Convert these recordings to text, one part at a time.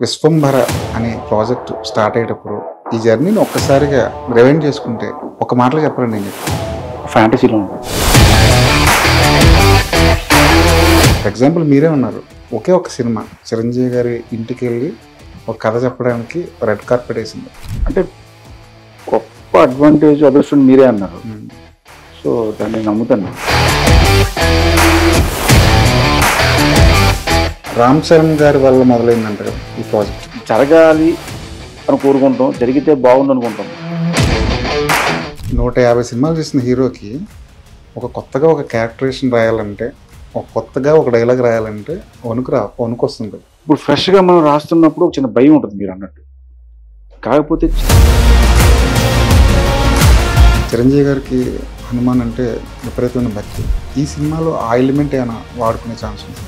విశ్వంభర అనే project start అయ్యేటప్పుడు ఈ జర్నీని ఒక్కసారిగా రివైండ్ చేసుకుంటే ఒక మాటలో చెప్పండి. నేను ఫ్యాంటసీలో ఉంటుంది. ఫర్ ఎగ్జాంపుల్ మీరే ఉన్నారు, ఒకే ఒక సినిమా చిరంజీవి గారి ఇంటికి వెళ్ళి ఒక కథ చెప్పడానికి రెడ్ కార్పెట్ వేసింది. అంటే గొప్ప అడ్వాంటేజ్ అదృష్టం మీరే అన్నారు. సో దాన్ని నమ్ముతాను. రామ్ చరణ్ గారి వల్ల మొదలైందంట కదా ఈ ప్రాజెక్ట్. జరగాలి అని కోరుకుంటాం, జరిగితే బాగుంది అనుకుంటాం. 150 సినిమాలు చేసిన హీరోకి ఒక కొత్తగా ఒక క్యారెక్టరేషన్ రాయాలంటే, ఒక కొత్తగా ఒక డైలాగ్ రాయాలంటే వణుకు వస్తుంది. ఇప్పుడు ఫ్రెష్గా మనం రాస్తున్నప్పుడు ఒక చిన్న భయం ఉంటుంది మీరు అన్నట్టు. కాకపోతే చిరంజీవి గారికి హనుమాన్ అంటే విపరీతమైన భక్తి. ఈ సినిమాలో ఆ ఎలిమెంట్ ఏమైనా వాడుకునే ఛాన్స్ ఉంది?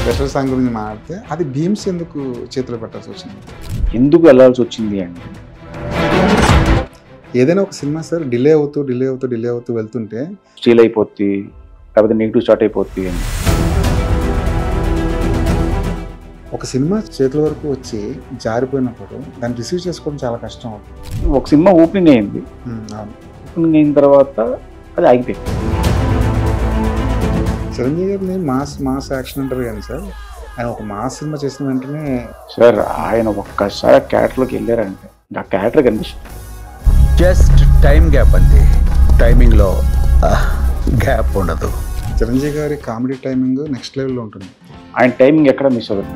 స్పెషల్ సాంగ్ గురించి మాట్లాడితే అది భీమ్స్ ఎందుకు చేతిలో పెట్టాల్సి వచ్చింది? ఎందుకు వెళ్ళాల్సి వచ్చింది అంటే, ఏదైనా ఒక సినిమా సార్ డిలే అవుతూ వెళ్తుంటే స్టీల్ అయిపోద్ది, లేకపోతే నెగిటివ్ స్టార్ట్ అయిపోద్ది అని. ఒక సినిమా చేతుల వరకు వచ్చి జారిపోయినప్పుడు దాన్ని రిసీవ్ చేసుకోవడం చాలా కష్టం అవుతుంది. ఒక సినిమా ఓపెనింగ్ అయింది, అవును. ఓపెనింగ్ అయిన తర్వాత అది ఆగిపోయింది. చిరంజీవి గారిని మాస్ యాక్షన్ అంటారు కానీ సార్, ఆయన ఒక మాస్ సినిమా చేసిన వెంటనే సార్ ఆయన ఒక్కసారి క్యారెక్టర్లోకి వెళ్ళారంటే ఆ క్యారెక్టర్ కనిపిస్తుంది. జస్ట్ టైం గ్యాప్ అంతే, టైమింగ్లో గ్యాప్ ఉండదు. చిరంజీవి గారి కామెడీ టైమింగ్ నెక్స్ట్ లెవెల్లో ఉంటుంది. ఆయన టైమింగ్ ఎక్కడ మిస్ అవ్వదు.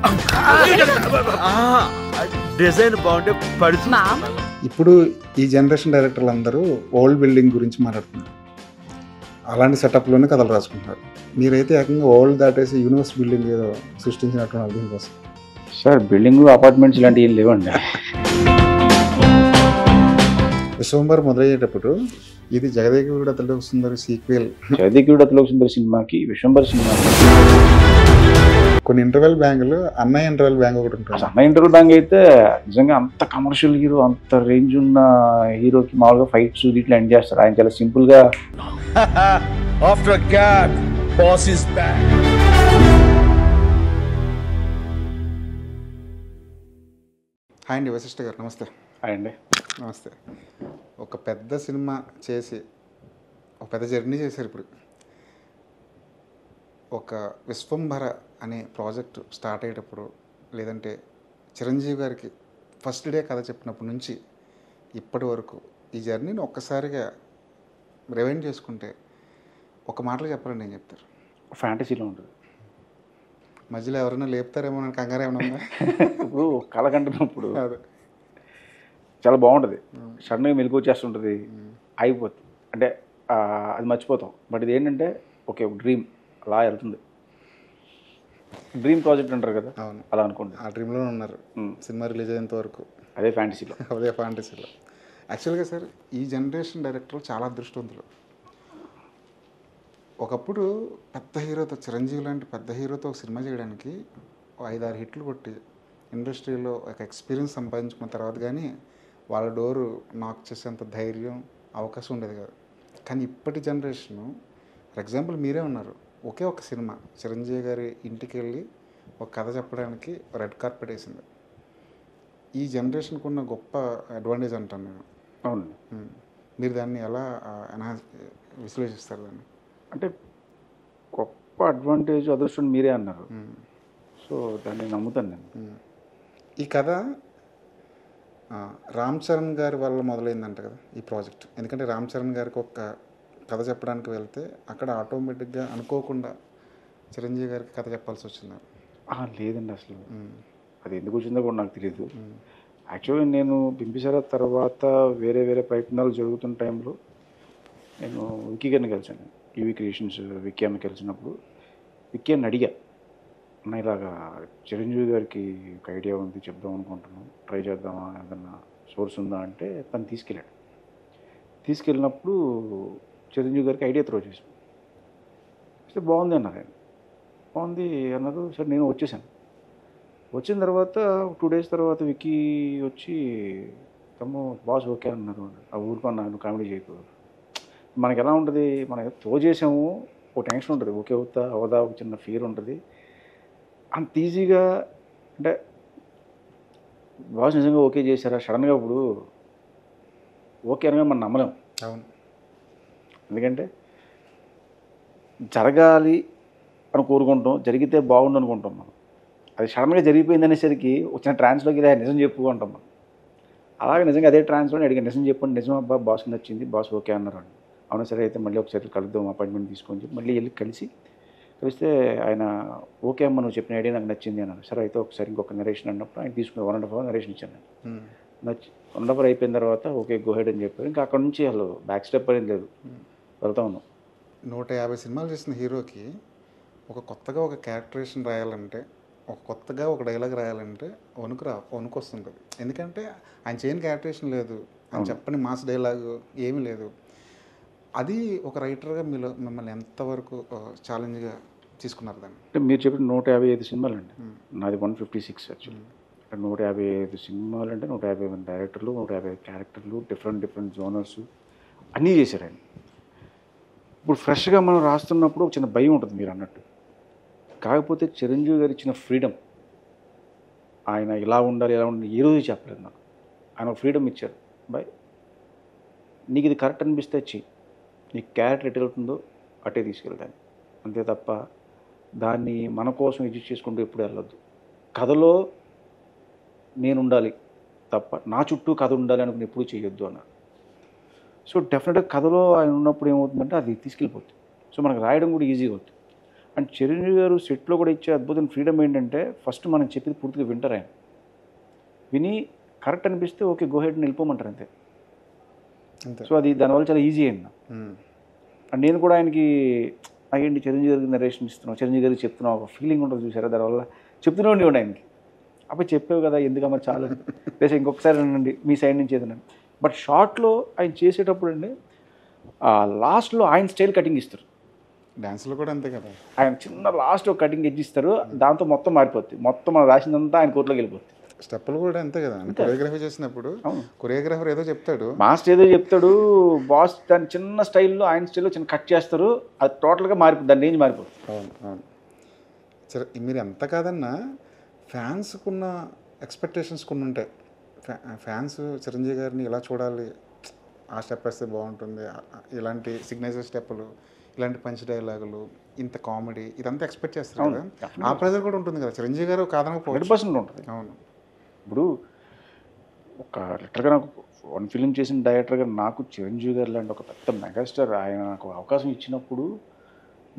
డిజైన్ బాగుంటే పడుతుంది. ఇప్పుడు ఈ జనరేషన్ డైరెక్టర్లు అందరూ ఓల్డ్ బిల్డింగ్ గురించి మాట్లాడుతున్నారు, అలాంటి సెటప్లోనే కథలు రాసుకుంటున్నారు. మీరైతే ఏకంగా ఓల్డ్ దాటేసి యూనివర్స్ బిల్డింగ్ ఏదో సృష్టించినట్టు దీనికోసం. సార్ బిల్డింగ్ అపార్ట్మెంట్స్ ఇలాంటివి ఏం లేవండి. విశ్వంభర్ మొదలయ్యేటప్పుడు ఇది జగదేగుడు అతడు సుందరి సీక్వెల్. జగదేగుడు అతడు సుందరి సినిమాకి విశ్వంభర్ సినిమాకి కొన్ని ఇంటర్వెల్ బ్యాంకులు అన్నయ్య ఇంటర్వెల్ బ్యాంక్ ఒకటి ఉంటుంది. అన్న ఇంటర్వెల్ బ్యాంక్ అయితే నిజంగా అంత కమర్షియల్ హీరో, అంత రేంజ్ ఉన్న హీరోకి మామూలుగా ఫైట్స్ ఇట్లా ఎండ్ చేస్తారు. ఆయన చాలా సింపుల్ గా after gap boss is back. Hi అండి వశిష్ఠ గారు, నమస్తే. అండి నమస్తే. ఒక పెద్ద సినిమా చేసి ఒక పెద్ద జర్నీ చేశారు. ఇప్పుడు ఒక విశ్వంభర అనే ప్రాజెక్టు స్టార్ట్ అయ్యేటప్పుడు, లేదంటే చిరంజీవి గారికి ఫస్ట్ డే కథ చెప్పినప్పటి నుంచి ఇప్పటి వరకు ఈ జర్నీని ఒక్కసారిగా రివైండ్ చేసుకుంటే ఒక మాటలో చెప్పాలండి, నేను చెప్తారు. ఫ్యాంటసీలో ఉంటుంది. మధ్యలో ఎవరైనా లేపుతారేమో అని కంగారు ఏమైనా ఉందా? ఇప్పుడు కళ కంటున్నప్పుడు అదే చాలా బాగుంటుంది. సడన్గా మెలకు వచ్చేస్తుంటుంది, అయిపోతుంది. అంటే అది మర్చిపోతాం. బట్ ఇది ఏంటంటే ఒక డ్రీమ్ అలా వెళ్తుంది. డ్రీమ్ ప్రాజెక్ట్ అంటారు కదా, అవును, అలా అనుకోండి. ఆ డ్రీమ్లో ఉన్నారు. సినిమా రిలీజ్ అయ్యేంత వరకు అదే ఫ్యాంటసీలో. అదే ఫ్యాంటసీలో. యాక్చువల్గా సార్ ఈ జనరేషన్ డైరెక్టర్లు చాలా అదృష్టవంతులు. ఒకప్పుడు పెద్ద హీరోతో, చిరంజీవి లాంటి పెద్ద హీరోతో ఒక సినిమా చేయడానికి 5-6 హిట్లు కొట్టి ఇండస్ట్రీలో ఒక ఎక్స్పీరియన్స్ సంపాదించుకున్న తర్వాత కానీ వాళ్ళ డోరు నాక్ చేసేంత ధైర్యం, అవకాశం ఉండేది కాదు. కానీ ఇప్పటి జనరేషను, ఫర్ ఎగ్జాంపుల్ మీరే ఉన్నారు, ఒకే ఒక సినిమా చిరంజీవి గారి ఇంటికి వెళ్ళి ఒక కథ చెప్పడానికి రెడ్ కార్పెట్ వేసింది. ఈ జనరేషన్కి ఉన్న గొప్ప అడ్వాంటేజ్ అంటాను నేను. అవును. మీరు దాన్ని ఎలా విశ్లేషిస్తారు దాన్ని? అంటే గొప్ప అడ్వాంటేజ్ అదృష్టం మీరే అన్నారు. సో దాన్ని నమ్ముతాను నేను. ఈ కథ రామ్ చరణ్ గారి వల్ల మొదలైందంట కదా ఈ ప్రాజెక్ట్. ఎందుకంటే రామ్ చరణ్ గారికి ఒక కథ చెప్పడానికి వెళ్తే అక్కడ ఆటోమేటిక్గా అనుకోకుండా చిరంజీవి గారికి కథ చెప్పాల్సి వచ్చింది. లేదండి, అసలు అది ఎందుకు వచ్చిందో కూడా నాకు తెలియదు. యాక్చువల్గా నేను బింబిసార తర్వాత వేరే ప్రయత్నాలు జరుగుతున్న టైంలో నేను విక్కీ గారిని కలిసాను. యూవీ క్రియేషన్స్ విక్కీ అమ్మ కలిసినప్పుడు విక్కీ అని అడిగా, అన్న ఇలాగా చిరంజీవి గారికి ఒక ఐడియా ఉంది, చెప్దాం అనుకుంటున్నాం, ట్రై చేద్దామా, ఏదన్నా సోర్స్ ఉందా అంటే తను తీసుకెళ్ళాడు. తీసుకెళ్ళినప్పుడు చిరంజీవి గారికి ఐడియా త్రో చేసాం. అయితే బాగుంది అన్నారు. ఆయన బాగుంది అన్నారు. సరే నేను వచ్చేసాను. వచ్చిన తర్వాత 2 days తర్వాత విక్కీ వచ్చి తమ్ము బాస్ ఓకే అన్నారు. ఆ ఊరుకున్నాను, కామెడీ చేయకు. మనకి ఎలా ఉంటుంది, మనం త్రో చేసాము, ఒక టెన్షన్ ఉంటుంది, ఓకే అవుతా అవదా, ఒక చిన్న ఫియర్ ఉంటుంది. అంత ఈజీగా అంటే బాస్ నిజంగా ఓకే చేశారా సడన్గా ఇప్పుడు ఓకే అనగా మనం నమ్మలేం. అవును. ఎందుకంటే జరగాలి అని కోరుకుంటాం, జరిగితే బాగుండు అనుకుంటాం మనం. అది సడన్గా జరిగిపోయింది అనేసరికి వచ్చిన ట్రాన్స్లోకి ఇలా నిజం చెప్పుకుంటాం మనం. అలాగే నిజంగా అదే ట్రాన్స్లోనే అడిగాను, నిజం చెప్పండి, నిజం అబ్బా బాస్కి నచ్చింది, బాస్ ఓకే అన్నారు అని. అవును సరే అయితే మళ్ళీ ఒకసారి కలుద్దాం, అపాయింట్మెంట్ తీసుకొని చెప్పి మళ్ళీ వెళ్ళి కలిస్తే ఆయన ఓకే అమ్మ నువ్వు చెప్పిన ఐడియా నాకు నచ్చింది అన్నాను. సరే అయితే ఒకసారి ఇంకొక నరేషన్ అన్నప్పుడు ఆయన తీసుకుని 1.5 hours నరేషన్ ఇచ్చాను నేను. నచ్చి 1.5 hours అయిపోయిన తర్వాత ఓకే గో హెడ్ అని చెప్పారు. ఇంకా అక్కడ నుంచి అసలు బ్యాక్ స్టెప్ అనేది లేదు, వెళ్తా ఉన్నాం. 150 సినిమాలు చేసిన హీరోకి కొత్తగా ఒక క్యారెక్టరేషన్ రాయాలంటే, కొత్తగా ఒక డైలాగ్ రాయాలంటే వణుకు వస్తుంటుంది. ఎందుకంటే ఆయన చేయని క్యారెక్టరేషన్ లేదు, ఆయన చెప్పని మాస్ డైలాగు ఏమీ లేదు. అది ఒక రైటర్గా మిమ్మల్ని ఎంతవరకు ఛాలెంజ్గా తీసుకున్నారు దాన్ని? అంటే మీరు చెప్పిన 155 సినిమాలు అండి, నాది 156 యాక్చువల్లీ. 155 సినిమాలు అంటే 150 మంది డైరెక్టర్లు, 150 క్యారెక్టర్లు, డిఫరెంట్ జోనర్స్ అన్నీ చేశారు ఆయన. ఇప్పుడు ఫ్రెష్గా మనం రాస్తున్నప్పుడు ఒక చిన్న భయం ఉంటుంది మీరు అన్నట్టు. కాకపోతే చిరంజీవి గారు ఇచ్చిన ఫ్రీడమ్, ఆయన ఇలా ఉండాలి ఏ రోజు చెప్పలేదు నాకు. ఆయన ఫ్రీడమ్ ఇచ్చారు, బై నీకు ఇది కరెక్ట్ అనిపిస్తే చెయ్యి, నీకు క్యారెక్టర్ ఎటు వెళ్తుందో అటే తీసుకెళ్తాను, అంతే తప్ప దాన్ని మన కోసం ఎడ్యూట్ చేసుకుంటూ ఎప్పుడు వెళ్ళొద్దు. కథలో నేను ఉండాలి తప్ప నా చుట్టూ కథ ఉండాలి అనుకుని ఎప్పుడు చేయొద్దు అన్నారు. సో డెఫినెట్గా కథలో ఆయన ఉన్నప్పుడు ఏమవుతుందంటే అది తీసుకెళ్ళిపోతుంది. సో మనకు రాయడం కూడా ఈజీగా అవుతుంది. అండ్ చిరంజీవి గారు సెట్లో కూడా ఇచ్చే అద్భుతమైన ఫ్రీడమ్ ఏంటంటే ఫస్ట్ మనం చెప్పేది పూర్తిగా వింటారు. ఆయన విని కరెక్ట్ అనిపిస్తే ఓకే గో హెడ్ అని వెళ్ళిపోమంటారు అంతే. సో అది దానివల్ల చాలా ఈజీ అయింది. అండ్ నేను కూడా ఆయనకి నాకేంటి చిరంజీవి గారికి నరేషన్ ఇస్తున్నాం, చిరంజీవి గారికి చెప్తున్నాం, ఒక ఫీలింగ్ ఉంటుంది చూసారా, దానివల్ల చెప్తూనే ఉండేవాడు ఆయనకి. అప్పుడు చెప్పావు కదా ఎందుకమ్మా చాలా లేసే ఇంకొకసారి అనండి మీ సైడ్ నుంచి ఏదనండి. బట్ షార్ట్లో ఆయన చేసేటప్పుడు అండి లాస్ట్లో ఆయన స్టైల్ కటింగ్ ఇస్తారు. డ్యాన్స్లో కూడా అంతే కదా, ఆయన చిన్న లాస్ట్ ఒక కటింగ్ ఎడ్జ్ ఇస్తారు, దాంతో మొత్తం మారిపోద్ది, మొత్తం మనం రాసిందంతా ఆయన కోర్టులోకి వెళ్ళిపోతుంది. స్టెప్పులు కూడా అంతే కదా, కొరియోగ్రఫీ చేసినప్పుడు కొరియోగ్రాఫర్ ఏదో చెప్తాడు, మాస్టర్ ఏదో చెప్తాడు, బాస్ దాని చిన్న స్టైల్లో ఆయన స్టైల్లో చిన్న కట్ చేస్తారు, అది టోటల్గా మారిపోతుంది, దాని రేంజ్ మారిపోతుంది. అవును అవును. సరే మీరు ఎంత కాదన్నా ఫ్యాన్స్కున్న ఎక్స్పెక్టేషన్స్ కొన్ని ఉంటాయి. ఫ్యాన్స్ చిరంజీవి గారిని ఇలా చూడాలి, ఆ స్టెప్ వేస్తే బాగుంటుంది, ఇలాంటి సిగ్నేచర్ స్టెప్పులు, ఇలాంటి పంచ్ డైలాగులు, ఇంత కామెడీ, ఇదంతా ఎక్స్పెక్ట్ చేస్తారు కదా. ఆ ప్రెజర్ కూడా ఉంటుంది కదా, చిరంజీవి గారు కాదనకపోవచ్చు 100% ఉంటుంది. అవును. ఇప్పుడు ఒక లిటరల్గా నాకు వన్ ఫిలిం చేసిన డైరెక్టర్గా నాకు చిరంజీవి గారు లాంటి ఒక పెద్ద మెగాస్టార్ ఆయన నాకు అవకాశం ఇచ్చినప్పుడు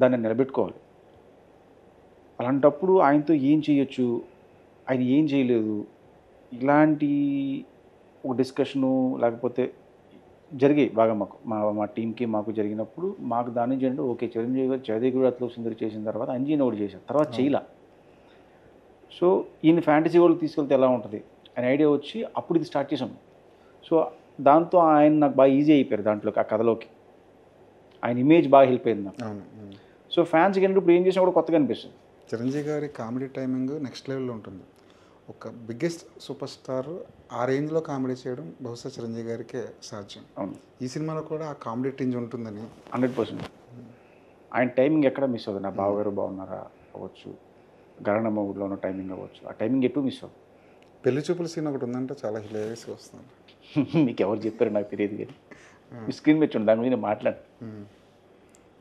దాన్ని నిలబెట్టుకోవాలి. అలాంటప్పుడు ఆయనతో ఏం చేయొచ్చు, ఆయన ఏం చేయలేదు, ఇలాంటి ఒక డిస్కషను లేకపోతే జరిగాయి బాగా మాకు మా టీంకి మాకు జరిగినప్పుడు మాకు దాని నుంచి అంటే ఓకే చిరంజీవి గారు జయదేగుడు అతలో సుందరి చేసిన తర్వాత అంజీని ఒకటి చేశారు, తర్వాత చేయలా. సో ఈయన ఫ్యాంటసీ వాళ్ళు తీసుకెళ్తే ఎలా ఉంటుంది అని ఐడియా వచ్చి అప్పుడు ఇది స్టార్ట్ చేసాము. సో దాంతో ఆయన నాకు బాగా ఈజీ అయిపోయారు దాంట్లోకి, ఆ కథలోకి ఆయన ఇమేజ్ బాగా హెల్ప్ అయింది నాకు. సో ఫ్యాన్స్కి ఏంటంటే ఇప్పుడు ఏం చేసినా కూడా కొత్తగా అనిపిస్తుంది. చిరంజీవి గారి కామెడీ టైమింగ్ నెక్స్ట్ లెవెల్లో ఉంటుంది. ఒక బిగ్గెస్ట్ సూపర్ స్టార్ ఆ రేంజ్లో కామెడీ చేయడం బహుశా చిరంజీవి గారికే సాధ్యం. అవును, ఈ సినిమాలో కూడా ఆ కామెడీ టింజ్ ఉంటుందని 100%. ఆయన టైమింగ్ ఎక్కడ మిస్ అవుతుంది, నా బావగారు బాగున్నారా అవ్వచ్చు, గరణమ్మ ఊళ్ళో ఉన్న టైమింగ్ అవ్వచ్చు, ఆ టైమింగ్ ఎటు మిస్ అవుతుంది. పెళ్లి చూపుల సీన్ ఒకటి ఉందంటే చాలా హిలేరియస్గా వస్తుంది. మీకు ఎవరు చెప్పారు నాకు తెలియదు, కానీ మీ స్క్రీన్ మీద చూడండి, దాని గురించి నేను మాట్లాడు.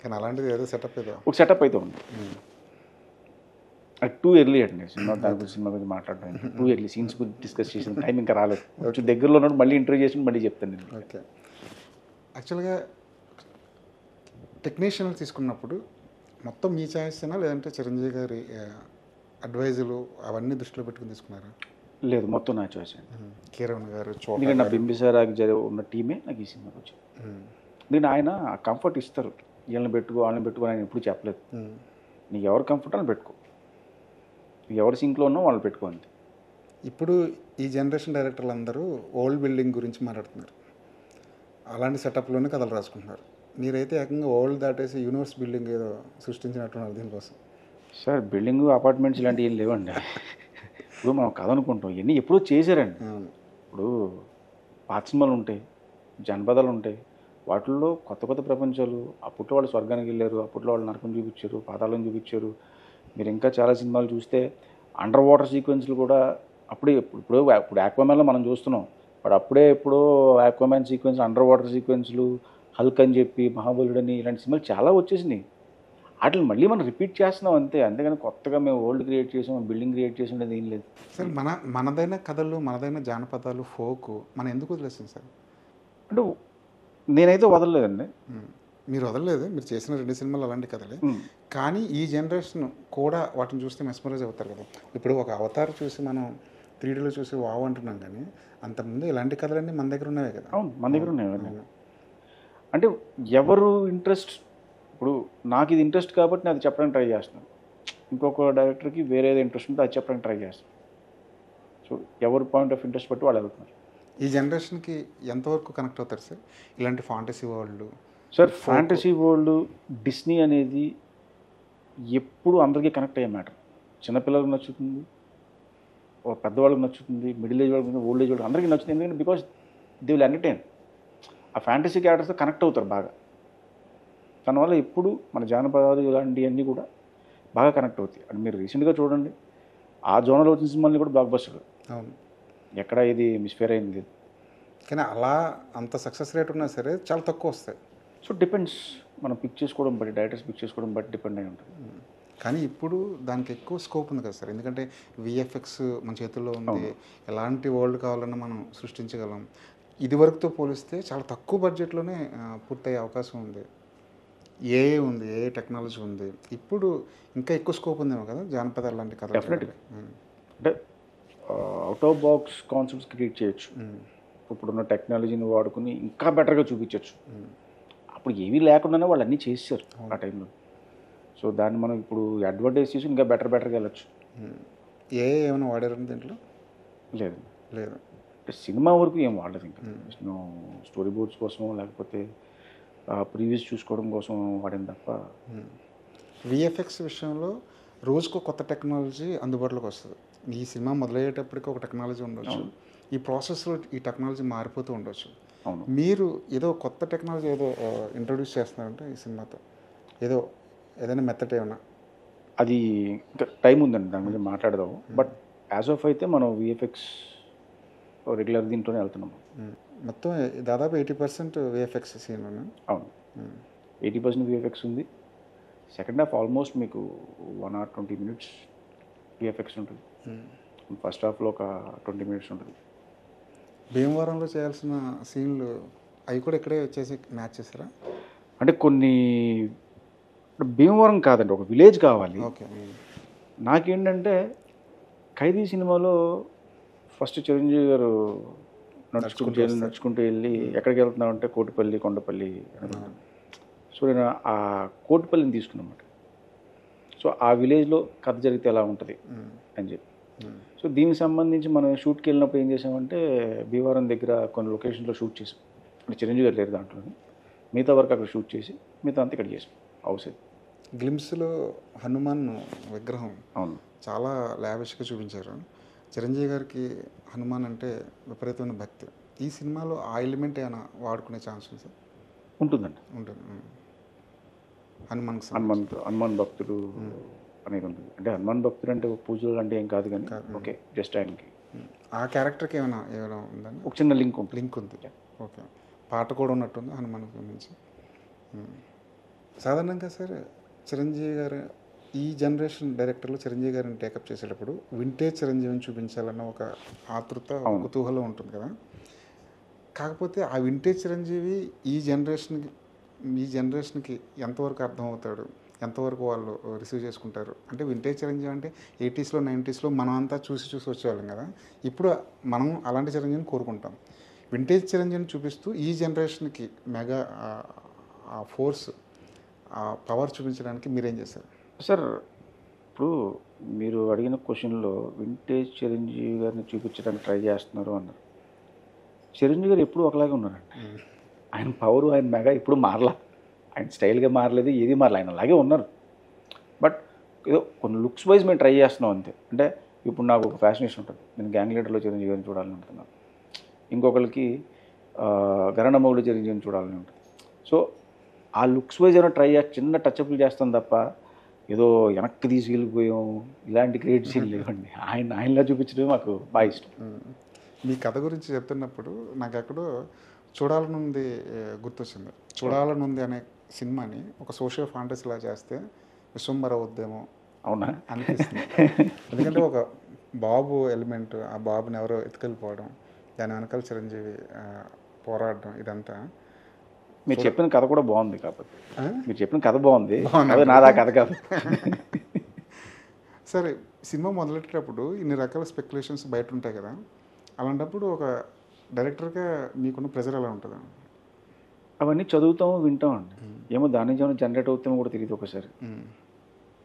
కానీ అలాంటిది ఏదో సెటప్ ఏదో ఒక సెటప్ అయితే ఉంది, అది టూ ఎర్లీ అండి సినిమా, దాని గురించి సినిమా గురించి మాట్లాడడానికి టూ ఎర్లీ సీన్స్ గురించి డిస్కస్ చేసిన టైం ఇంకా రాలేదు. కొంచెం దగ్గరలో ఉన్నప్పుడు మళ్ళీ ఇంటర్వ్యూ చేసి మళ్ళీ చెప్తాను నేను. ఓకే. యాక్చువల్గా టెక్నీషియన్ తీసుకున్నప్పుడు మొత్తం మీ ఛాయిస్నా లేదంటే చిరంజీవి గారి అడ్వైజులు అవన్నీ దృష్టిలో పెట్టుకుని తీసుకున్నారా? లేదు, మొత్తం నా చాయిస్ అండి. కీరవన్ గారు, ఎందుకంటే నా బింబిసారాకి ఉన్న టీమే నాకు ఈ సినిమాకి వచ్చింది. నేను ఆయన కంఫర్ట్ ఇస్తారు, వీళ్ళని పెట్టుకో వాళ్ళని పెట్టుకో ఆయన ఎప్పుడు చెప్పలేదు. నీకు ఎవరు కంఫర్ట్ అని పెట్టుకో, నీకు ఎవరు సింక్లో ఉన్నా వాళ్ళని పెట్టుకో అంతే. ఇప్పుడు ఈ జనరేషన్ డైరెక్టర్లు అందరూ ఓల్డ్ బిల్డింగ్ గురించి మాట్లాడుతున్నారు, అలాంటి సెటప్లోనే కథలు రాసుకుంటున్నారు. మీరైతే ఏకంగా ఓల్డ్ దాటేసి యూనివర్స్ బిల్డింగ్ ఏదో సృష్టించినట్టున్నారు దీనికోసం. సార్ బిల్డింగ్ అపార్ట్మెంట్స్ ఇలాంటివి ఏం లేవండి. ఇప్పుడు మనం కథ అనుకుంటాం, ఇవన్నీ ఎప్పుడూ చేశారండి. ఇప్పుడు పాత సినిమాలు ఉంటాయి, జనపదాలు ఉంటాయి, వాటిల్లో కొత్త కొత్త ప్రపంచాలు. అప్పట్లో వాళ్ళు స్వర్గానికి వెళ్ళారు, అప్పట్లో వాళ్ళు నరకం చూపించారు, పాతాళం చూపించారు, మీరు ఇంకా చాలా సినిమాలు చూస్తే అండర్ వాటర్ సీక్వెన్స్లు కూడా ఇప్పుడు ఆక్వామ్యాన్లో మనం చూస్తున్నాం. బట్ ఎప్పుడో ఆక్వామ్యాన్ సీక్వెన్స్, అండర్ వాటర్ సీక్వెన్స్లు, హల్క్ అని చెప్పి, మహాబలుడని ఇలాంటి సినిమాలు చాలా వచ్చేసినాయి. వాటిని మళ్ళీ మనం రిపీట్ చేస్తున్నాం అంతే. అంతేగాని కొత్తగా మేము వరల్డ్ క్రియేట్ చేసాం, బిల్డింగ్ క్రియేట్ చేసాం అనేది ఏం లేదు సార్. మనదైన కథలు, మనదైన జానపదాలు, ఫోక్ మనం ఎందుకు వదిలేస్తాం సార్? అంటే నేనైతే వదలలేదండి. మీరు వదలలేదు, మీరు చేసిన 2 సినిమాలు అలాంటి కథలే. కానీ ఈ జనరేషన్ కూడా వాటిని చూస్తే మెస్మరైజ్ అవుతారు కదా. ఇప్పుడు ఒక అవతార్ చూసి మనం 3Dలో చూసి వావ్ అంటున్నాం, కానీ అంతకుముందు ఇలాంటి కథలన్నీ మన దగ్గర ఉన్నవే కదా. అవును, మన దగ్గర ఉన్నాయి. అంటే ఎవరు ఇంట్రెస్ట్, ఇప్పుడు నాకు ఇది ఇంట్రెస్ట్ కాబట్టి నేను అది చెప్పడానికి ట్రై చేస్తున్నాను. ఇంకొక డైరెక్టర్కి వేరేది ఇంట్రెస్ట్ ఉంటే అది చెప్పడానికి ట్రై చేస్తాను. సో ఎవరి పాయింట్ ఆఫ్ ఇంట్రెస్ట్ బట్టి వాళ్ళు వెళ్తున్నారు. ఈ జనరేషన్కి ఎంతవరకు కనెక్ట్ అవుతారు సార్ ఇలాంటి fantasy world? Sir fantasy world, Disney అనేది ఎప్పుడు అందరికీ కనెక్ట్ అయ్యే మ్యాటర్. చిన్నపిల్లలకు నచ్చుతుంది, పెద్దవాళ్ళకి నచ్చుతుంది, మిడిల్ ఏజ్ వాళ్ళకి, ఓల్డ్ ఏజ్ వాళ్ళకి, అందరికీ నచ్చుతుంది. ఎందుకంటే బికాస్ దే విల్ ఎంటర్టైన్. ఆ ఫ్యాంటసీ క్యారెక్టర్స్తో కనెక్ట్ అవుతారు బాగా. దానివల్ల ఎప్పుడు మన జానపదాలు ఇలాంటివన్నీ కూడా బాగా కనెక్ట్ అవుతాయి. అండ్ మీరు రీసెంట్గా చూడండి, ఆ జోనర్లో వచ్చిన సినిమాలని కూడా బ్లాక్ బస్టర్. అవును, ఎక్కడ ఇది మిస్ఫేర్ అయింది లేదు. కానీ అలా అంత సక్సెస్ రేట్ ఉన్నా సరే చాలా తక్కువ వస్తాయి. సో డిపెండ్స్, మనం పిక్ చేసుకోవడం బట్టి, డైరెక్టర్స్ పిక్ చేసుకోవడం బట్టి డిపెండ్ అయి ఉంటుంది. కానీ ఇప్పుడు దానికి ఎక్కువ స్కోప్ ఉంది కదా సార్. ఎందుకంటే విఎఫ్ఎక్స్ మన చేతుల్లో ఉంది, ఎలాంటి వరల్డ్ కావాలన్నా మనం సృష్టించగలం. ఇదివరకుతో పోలిస్తే చాలా తక్కువ బడ్జెట్లోనే పూర్తయ్యే అవకాశం ఉంది. ఏఏ ఉంది, ఏఏ టెక్నాలజీ ఉంది. ఇప్పుడు ఇంకా ఎక్కువ స్కోప్ ఉందేమో కదా జానపదాలు లాంటి కథ. డెఫినెట్గా. అంటే out of box concepts create చేయొచ్చు. ఇప్పుడున్న టెక్నాలజీని వాడుకుని ఇంకా బెటర్గా చూపించవచ్చు. అప్పుడు ఏమీ లేకుండానే వాళ్ళు అన్నీ చేశారు ఆ టైంలో. సో దాన్ని మనం ఇప్పుడు అడ్వర్టైజ్ చేసి ఇంకా బెటర్గా వెళ్ళచ్చు. ఏఏ ఏమైనా వాడారండి దీంట్లో? లేదు లేదు, సినిమా వరకు ఏం వాడలేదు. ఇంకా స్టోరీ బోర్డ్స్ కోసం, లేకపోతే ప్రీవియస్ చూసుకోవడం కోసం వాడింది తప్ప. విఎఫ్ఎక్స్ విషయంలో రోజుకో కొత్త టెక్నాలజీ అందుబాటులోకి వస్తుంది. ఈ సినిమా మొదలయ్యేటప్పటికి ఒక టెక్నాలజీ ఉండొచ్చు, ఈ ప్రాసెస్లో ఈ టెక్నాలజీ మారిపోతూ ఉండొచ్చు. అవును, మీరు ఏదో కొత్త టెక్నాలజీ ఏదో ఇంట్రొడ్యూస్ చేస్తున్నారంటే ఈ సినిమాతో, ఏదైనా మెథడ్ ఏమన్నా? అది ఇంకా టైం ఉందండి, దాని గురించి మాట్లాడదాము. బట్ యాజ్ ఆఫ్ అయితే మనం విఎఫ్ఎక్స్ రెగ్యులర్ దీంట్లోనే వెళ్తున్నాము. మొత్తం దాదాపు 80% విఎఫ్ఎక్స్ సీన్ ఉన్నాయి. అవును, 80% విఎఫ్ఎక్స్ ఉంది. సెకండ్ హాఫ్ ఆల్మోస్ట్ మీకు 1 or 20 minutes విఎఫ్ఎక్స్ ఉంటుంది. ఫస్ట్ హాఫ్లో ఒక 20 minutes ఉంటుంది. భీమవరంలో చేయాల్సిన సీన్లు అవి కూడా ఇక్కడే వచ్చేసి మ్యాచ్ చేస్తారా? అంటే కొన్ని భీమవరం కాదండి, ఒక విలేజ్ కావాలి. ఓకే. నాకేంటంటే ఖైదీ సినిమాలో ఫస్ట్ చిరంజీవి గారు నడుచుకుంటూ వెళ్ళి ఎక్కడికి వెళ్తున్నామంటే కోటిపల్లి, కొండపల్లి అనుకుంటాను. సో నేను ఆ కోటిపల్లిని తీసుకున్నమాట. సో ఆ విలేజ్లో కథ జరిగితే ఎలా ఉంటుంది అని చెప్పి. సో దీనికి సంబంధించి మనం షూట్కి వెళ్ళినప్పుడు ఏం చేసామంటే భీమవరం దగ్గర కొన్ని లొకేషన్లో షూట్ చేసాం. అంటే చిరంజీవి గారు లేరు దాంట్లో, మిగతా వరకు అక్కడ షూట్ చేసి మిగతా అంతా ఇక్కడ చేసాం హౌస్. గ్లిమ్స్లో హనుమాన్ విగ్రహం అవును, చాలా లావిష్గా చూపించారు. చిరంజీవి గారికి హనుమాన్ అంటే విపరీతమైన భక్తి. ఈ సినిమాలో ఆ ఎలిమెంట్ ఏమైనా వాడుకునే ఛాన్స్ ఉంది సార్? ఉంటుందండి, ఉంటుంది. హనుమాన్ భక్తుడు అనేది ఉంటుంది. అంటే హనుమాన్ భక్తుడు అంటే పూజలు అంటే ఏం కాదు, కానీ ఓకే, జస్ట్ ఆయనకి ఆ క్యారెక్టర్కి ఏమైనా ఉందండి? ఒక చిన్న లింక్ ఉంటుంది. లింక్ ఉంది. ఓకే. పాట కూడా ఉన్నట్టుంది హనుమాన్ గురించి. సాధారణంగా సార్ చిరంజీవి గారు ఈ జనరేషన్ డైరెక్టర్లు చిరంజీవి గారిని టేకప్ చేసేటప్పుడు వింటేజ్ చిరంజీవిని చూపించాలన్న ఒక ఆతృత, కుతూహలం ఉంటుంది కదా. కాకపోతే ఆ వింటేజ్ చిరంజీవి ఈ జనరేషన్కి ఎంతవరకు అర్థమవుతాడు, ఎంతవరకు వాళ్ళు రిసీవ్ చేసుకుంటారు? అంటే వింటేజ్ చిరంజీవి అంటే 80s, 90s మనం అంతా చూసి వచ్చేవాళ్ళం కదా. ఇప్పుడు మనం అలాంటి చిరంజీవిని కోరుకుంటాం. వింటేజ్ చిరంజీవిని చూపిస్తూ ఈ జనరేషన్కి మెగా ఆ ఫోర్స్, ఆ పవర్ చూపించడానికి మీరేం చేశారు సార్? ఇప్పుడు మీరు అడిగిన క్వశ్చన్లో వింటేజ్ చిరంజీవి గారిని చూపించడానికి ట్రై చేస్తున్నారు అన్నారు. చిరంజీవి గారు ఎప్పుడు ఒకలాగే ఉన్నారండి. ఆయన పవరు, ఆయన మెగా ఎప్పుడు మారలా. ఆయన స్టైల్గా మారలేదు, ఏది మారలే, ఆయన అలాగే ఉన్నారు. బట్ ఏదో కొన్ని లుక్స్ వైజ్ మేము ట్రై చేస్తున్నాం అంతే. అంటే ఇప్పుడు నాకు ఒక ఫ్యాషనేషన్ ఉంటుంది, నేను గ్యాంగ్ లీడర్లో చిరంజీవి గారిని చూడాలని ఉంటున్నాను. ఇంకొకరికి గరణమౌళి చిరంజీవిని చూడాలని ఉంటుంది. సో ఆ లుక్స్ వైజ్ ఏమైనా ట్రై చేసి చిన్న టచ్అప్లు చేస్తాం తప్ప ఏదో వెనక్కి తీసి వెళ్ళిపోయాం, ఇలాంటి క్రియేట్ సీన్ లేవండి. ఆయనలా చూపించడం మాకు బాగా ఇష్టం. మీ కథ గురించి చెప్తున్నప్పుడు నాకు ఎక్కడో చూడాలనుంది గుర్తొచ్చింది. చూడాలనుంది అనే సినిమాని ఒక సోషల్ ఫాంటసీలా చేస్తే విశ్వంబర అవుద్దేమో అవునా అనిపిస్తుంది. ఎందుకంటే ఒక బాబు ఎలిమెంట్, ఆ బాబుని ఎవరో ఎత్తుకెళ్ళిపోవడం, దాని వెనకాల చిరంజీవి పోరాడడం, ఇదంతా మీరు చెప్పిన కథ కూడా బాగుంది. కాకపోతే మీరు చెప్పిన కథ బాగుంది, అదే నాది ఆ కథ కాదు. సరే, సినిమా మొదలెట్టేటప్పుడు ఇన్ని రకాల స్పెక్యులేషన్స్ బయట ఉంటాయి కదా, అలాంటప్పుడు ఒక డైరెక్టర్గా మీకున్న ప్రెజర్ ఎలా ఉంటుంది? అవన్నీ చదువుతాం, వింటాం అండి. ఏమో దాని నుంచి ఏమైనా జనరేట్ అవుతామో కూడా తెలియదు ఒకసారి.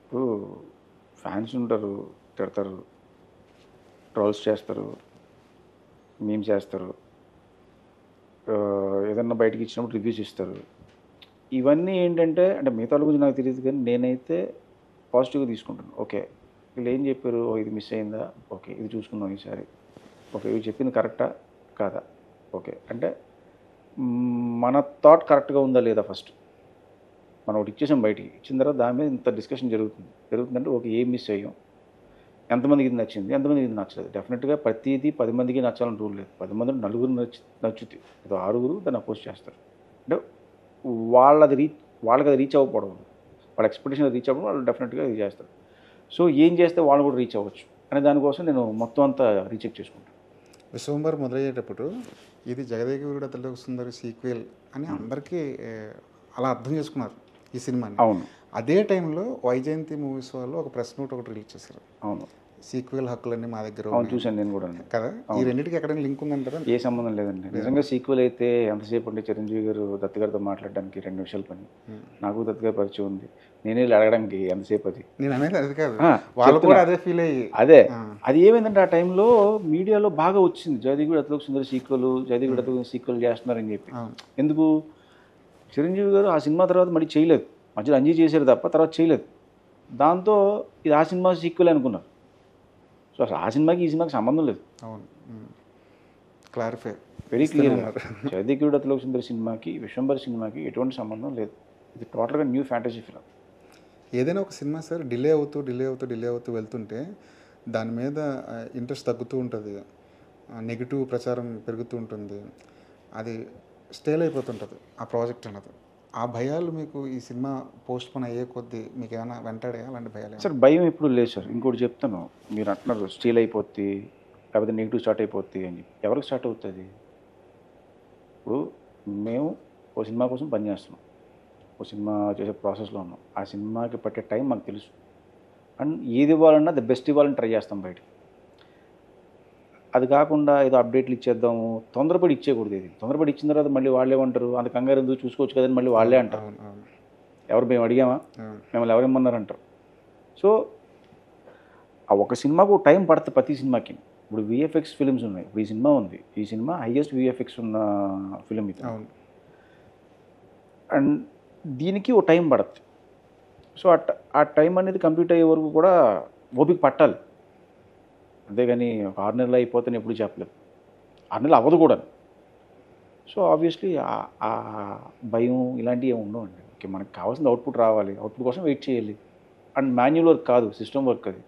ఇప్పుడు ఫ్యాన్స్ ఉంటారు, తిడతారు, ట్రోల్స్ చేస్తారు, మీమ్స్ చేస్తారు, ఏదన్నా బయటకి ఇచ్చినప్పుడు రివ్యూస్ ఇస్తారు. ఇవన్నీ ఏంటంటే, అంటే మిగతా వాళ్ళ గురించి నాకు తెలియదు, కానీ నేనైతే పాజిటివ్గా తీసుకుంటాను. ఓకే, వీళ్ళు ఏం చెప్పారు, ఇది మిస్ అయిందా, ఓకే ఇది చూసుకుందాం ఈసారి, ఓకే ఇవి చెప్పింది కరెక్టా కాదా, ఓకే అంటే మన థాట్ కరెక్ట్గా ఉందా లేదా ఫస్ట్ మనం ఒకటి ఇచ్చేసాం, బయటికి ఇచ్చిన తర్వాత దాని మీద ఇంత డిస్కషన్ జరుగుతుందంటే ఓకే ఏం మిస్ అయ్యాం, ఎంతమందికి ఇది నచ్చింది, ఎంతమందికి ఇది నచ్చలేదు. డెఫినెట్గా ప్రతిదీ 10 మందికి నచ్చాలని రూల్ లేదు. 10 మందిలో నలుగురు నచ్చుతుంది, ఏదో 6 దాన్ని అపోజ్ చేస్తారు. అంటే వాళ్ళకి అది రీచ్ అవ్వకపోవడం, వాళ్ళ ఎక్స్పెక్టేషన్ రీచ్ అవ్వడం, వాళ్ళు డెఫినెట్గా ఇది చేస్తారు. సో ఏం చేస్తే వాళ్ళు కూడా రీచ్ అవ్వచ్చు అనే దానికోసం నేను మొత్తం అంతా రీచెక్ చేసుకుంటాను. విశ్వంబర్ మొదలయ్యేటప్పుడు ఇది జగదేక వీరుడు అతిలోక సుందరి సీక్వెల్ అని అందరికీ అలా అర్థం చేసుకున్నారు ఈ సినిమాని. అవును, అదే టైంలో వైజయంతి మూవీస్ వాళ్ళు ఒక ప్రెస్ నోట్ ఒకటి రిలీజ్ చేశారు. అవును, సీక్వెల్ హక్కులన్నీ మా దగ్గర అవును చూశాను నేను కూడా కదా. ఈ రెండింటికి ఎక్కడైనా లింక్ ఉందంటారా? ఏ సంబంధం లేదండి. నిజంగా సీక్వెల్ అయితే ఎంతసేపు అంటే చిరంజీవి గారు దత్ గారితో మాట్లాడడానికి 2 నిమిషాల పని. నాకు దత్ గారి పరిచయం ఉంది, నేనే అడగడానికి ఎంతసేపు అది. నేను అనేది అది కాదు, వాళ్ళు కూడా అదే ఫీల్ అయ్యి అదే అది ఏమైందంటే ఆ టైంలో మీడియాలో బాగా వచ్చింది, జగదేక అతిలోక సుందరి సీక్వెల్, జగదేక అతిలోక సీక్వెల్ చేస్తున్నారని చెప్పి. ఎందుకు చిరంజీవి గారు ఆ సినిమా తర్వాత మళ్ళీ చేయలేదు, మధ్యలో అంజీ చేశారు తప్ప తర్వాత చేయలేదు. దాంతో ఇది ఆ సినిమా సీక్వెల్ అనుకున్నారు. సో అసలు ఆ సినిమాకి ఈ సినిమాకి సంబంధం లేదు. అవును, క్లారిఫై వెరీ క్లియర్. జగదేక అతిలోక సుందరి సినిమాకి విశ్వంబర సినిమాకి ఎటువంటి సంబంధం లేదు. ఇది టోటల్గా న్యూ ఫ్యాంటసీ ఫిల్మ్. ఏదైనా ఒక సినిమా సార్ డిలే అవుతూ వెళ్తుంటే దాని మీద ఇంట్రెస్ట్ తగ్గుతూ ఉంటుంది, నెగిటివ్ ప్రచారం పెరుగుతూ ఉంటుంది, అది స్టేల్ అయిపోతుంటుంది ఆ ప్రాజెక్ట్ అన్నది. ఆ భయాలు మీకు ఈ సినిమా పోస్ట్ పోన్ అయ్యే కొద్దీ మీకు ఏమైనా వెంటాడే అలాంటి భయాలు? సార్ భయం ఎప్పుడు లేదు సార్. ఇంకోటి చెప్తాను, మీరు అంటున్నారు స్టీల్ అయిపోద్ది లేకపోతే నెగిటివ్ స్టార్ట్ అయిపోద్ది అని చెప్పి. ఎవరికి స్టార్ట్ అవుతుంది? ఇప్పుడు మేము ఓ సినిమా కోసం పనిచేస్తున్నాం, ఓ సినిమా చేసే ప్రాసెస్లో ఉన్నాం, ఆ సినిమాకి పట్టే టైం మాకు తెలుసు. అండ్ ఏది ఇవ్వాలన్నా ది బెస్ట్ ఇవ్వాలని ట్రై చేస్తాం బయటికి. అది కాకుండా ఏదో అప్డేట్లు ఇచ్చేద్దాము, తొందరపడి ఇచ్చేయకూడదు. ఇది తొందరపడి ఇచ్చిన తర్వాత మళ్ళీ వాళ్ళే అంటారు, అంత కంగారు ఎందుకు చూసుకోవచ్చు కదని మళ్ళీ వాళ్ళే అంటారు. ఎవరు మేము అడిగామా, మిమ్మల్ని ఎవరేమన్నారంటారు. సో ఆ ఒక సినిమాకు టైం పడుతుంది ప్రతి సినిమాకి. ఇప్పుడు విఎఫ్ఎక్స్ ఫిలిమ్స్ ఉన్నాయి, ఇప్పుడు ఈ సినిమా ఉంది, ఈ సినిమా హైయెస్ట్ విఎఫ్ఎక్స్ ఉన్న ఫిలిం ఇది. అండ్ దీనికి ఓ టైం పడుతుంది. సో ఆ టైం అనేది కంప్లీట్ అయ్యే వరకు కూడా ఓపిక పట్టాలి. అంతేగాని ఒక 6 నెలలు అయిపోతే ఎప్పుడు చెప్పలేదు, 6 నెలలు అవ్వదు కూడా. సో ఆబ్వియస్లీ ఆ భయం ఇలాంటివి ఏమి ఉండవండి. ఓకే, మనకు కావాల్సిన అవుట్పుట్ రావాలి, అవుట్పుట్ కోసం వెయిట్ చేయాలి. అండ్ మాన్యువల్ వర్క్ కాదు, సిస్టమ్ వర్క్ అది.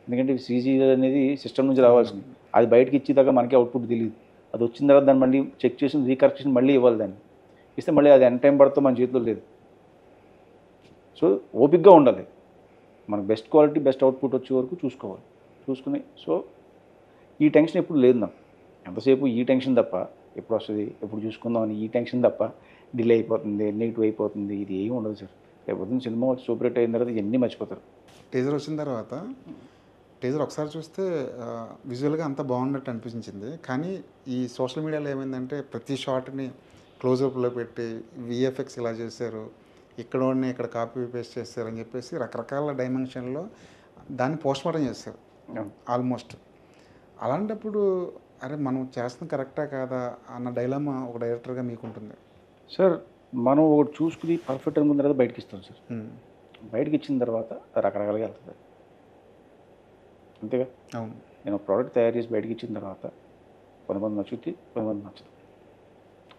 ఎందుకంటే సీజీ అనేది సిస్టమ్ నుంచి రావాల్సింది, అది బయటకి ఇచ్చేదాకా మనకి అవుట్పుట్ తెలియదు. అది వచ్చిన తర్వాత దాన్ని మళ్ళీ చెక్ చేసి రీకరెక్షన్ మళ్ళీ ఇవ్వాలి, దాన్ని ఇస్తే మళ్ళీ అది ఎంత టైం పడుతుందో మన చేతిలో లేదు. సో ఓపిక్గా ఉండాలి, మనకు బెస్ట్ క్వాలిటీ బెస్ట్ అవుట్పుట్ వచ్చే వరకు చూసుకుని. సో ఈ టెన్షన్ ఎప్పుడు లేదు నాకు. ఎంతసేపు ఈ టెన్షన్ తప్ప, ఎప్పుడు వస్తుంది ఎప్పుడు చూసుకుందాం అని ఈ టెన్షన్ తప్ప, డిలే అయిపోతుంది నెగిటివ్ అయిపోతుంది ఇది ఏమి ఉండదు సార్. లేకపోతే సినిమా వచ్చి సూపర్ హిట్ అయిన తర్వాత ఇవన్నీ మర్చిపోతారు. టీజర్ వచ్చిన తర్వాత టీజర్ ఒకసారి చూస్తే విజువల్గా అంతా బాగున్నట్టు అనిపించింది. కానీ ఈ సోషల్ మీడియాలో ఏమైందంటే ప్రతి షాట్ని క్లోజప్లో పెట్టి విఎఫ్ఎక్స్ ఇలా చేశారు, ఇక్కడ కాపీ పేస్ట్ చేస్తారు అని చెప్పేసి రకరకాల డైమెన్షన్లో దాన్ని పోస్ట్ మార్టం చేస్తారు ఆల్మోస్ట్. అలాంటప్పుడు అరే మనం చేస్తుంది కరెక్టా కాదా అన్న డైలమా ఒక డైరెక్టర్గా మీకు ఉంటుంది సార్. మనం ఒకటి చూసుకుని పర్ఫెక్ట్ అనుకున్న తర్వాత బయటకి ఇస్తాం సార్. బయటకి ఇచ్చిన తర్వాత రకరకాలుగా వెళ్తుంది, అంతేగా. అవును, నేను ప్రోడక్ట్ తయారు చేసి బయటకి ఇచ్చిన తర్వాత కొంతమంది నచ్చుద్ది, కొంతమంది నచ్చదు.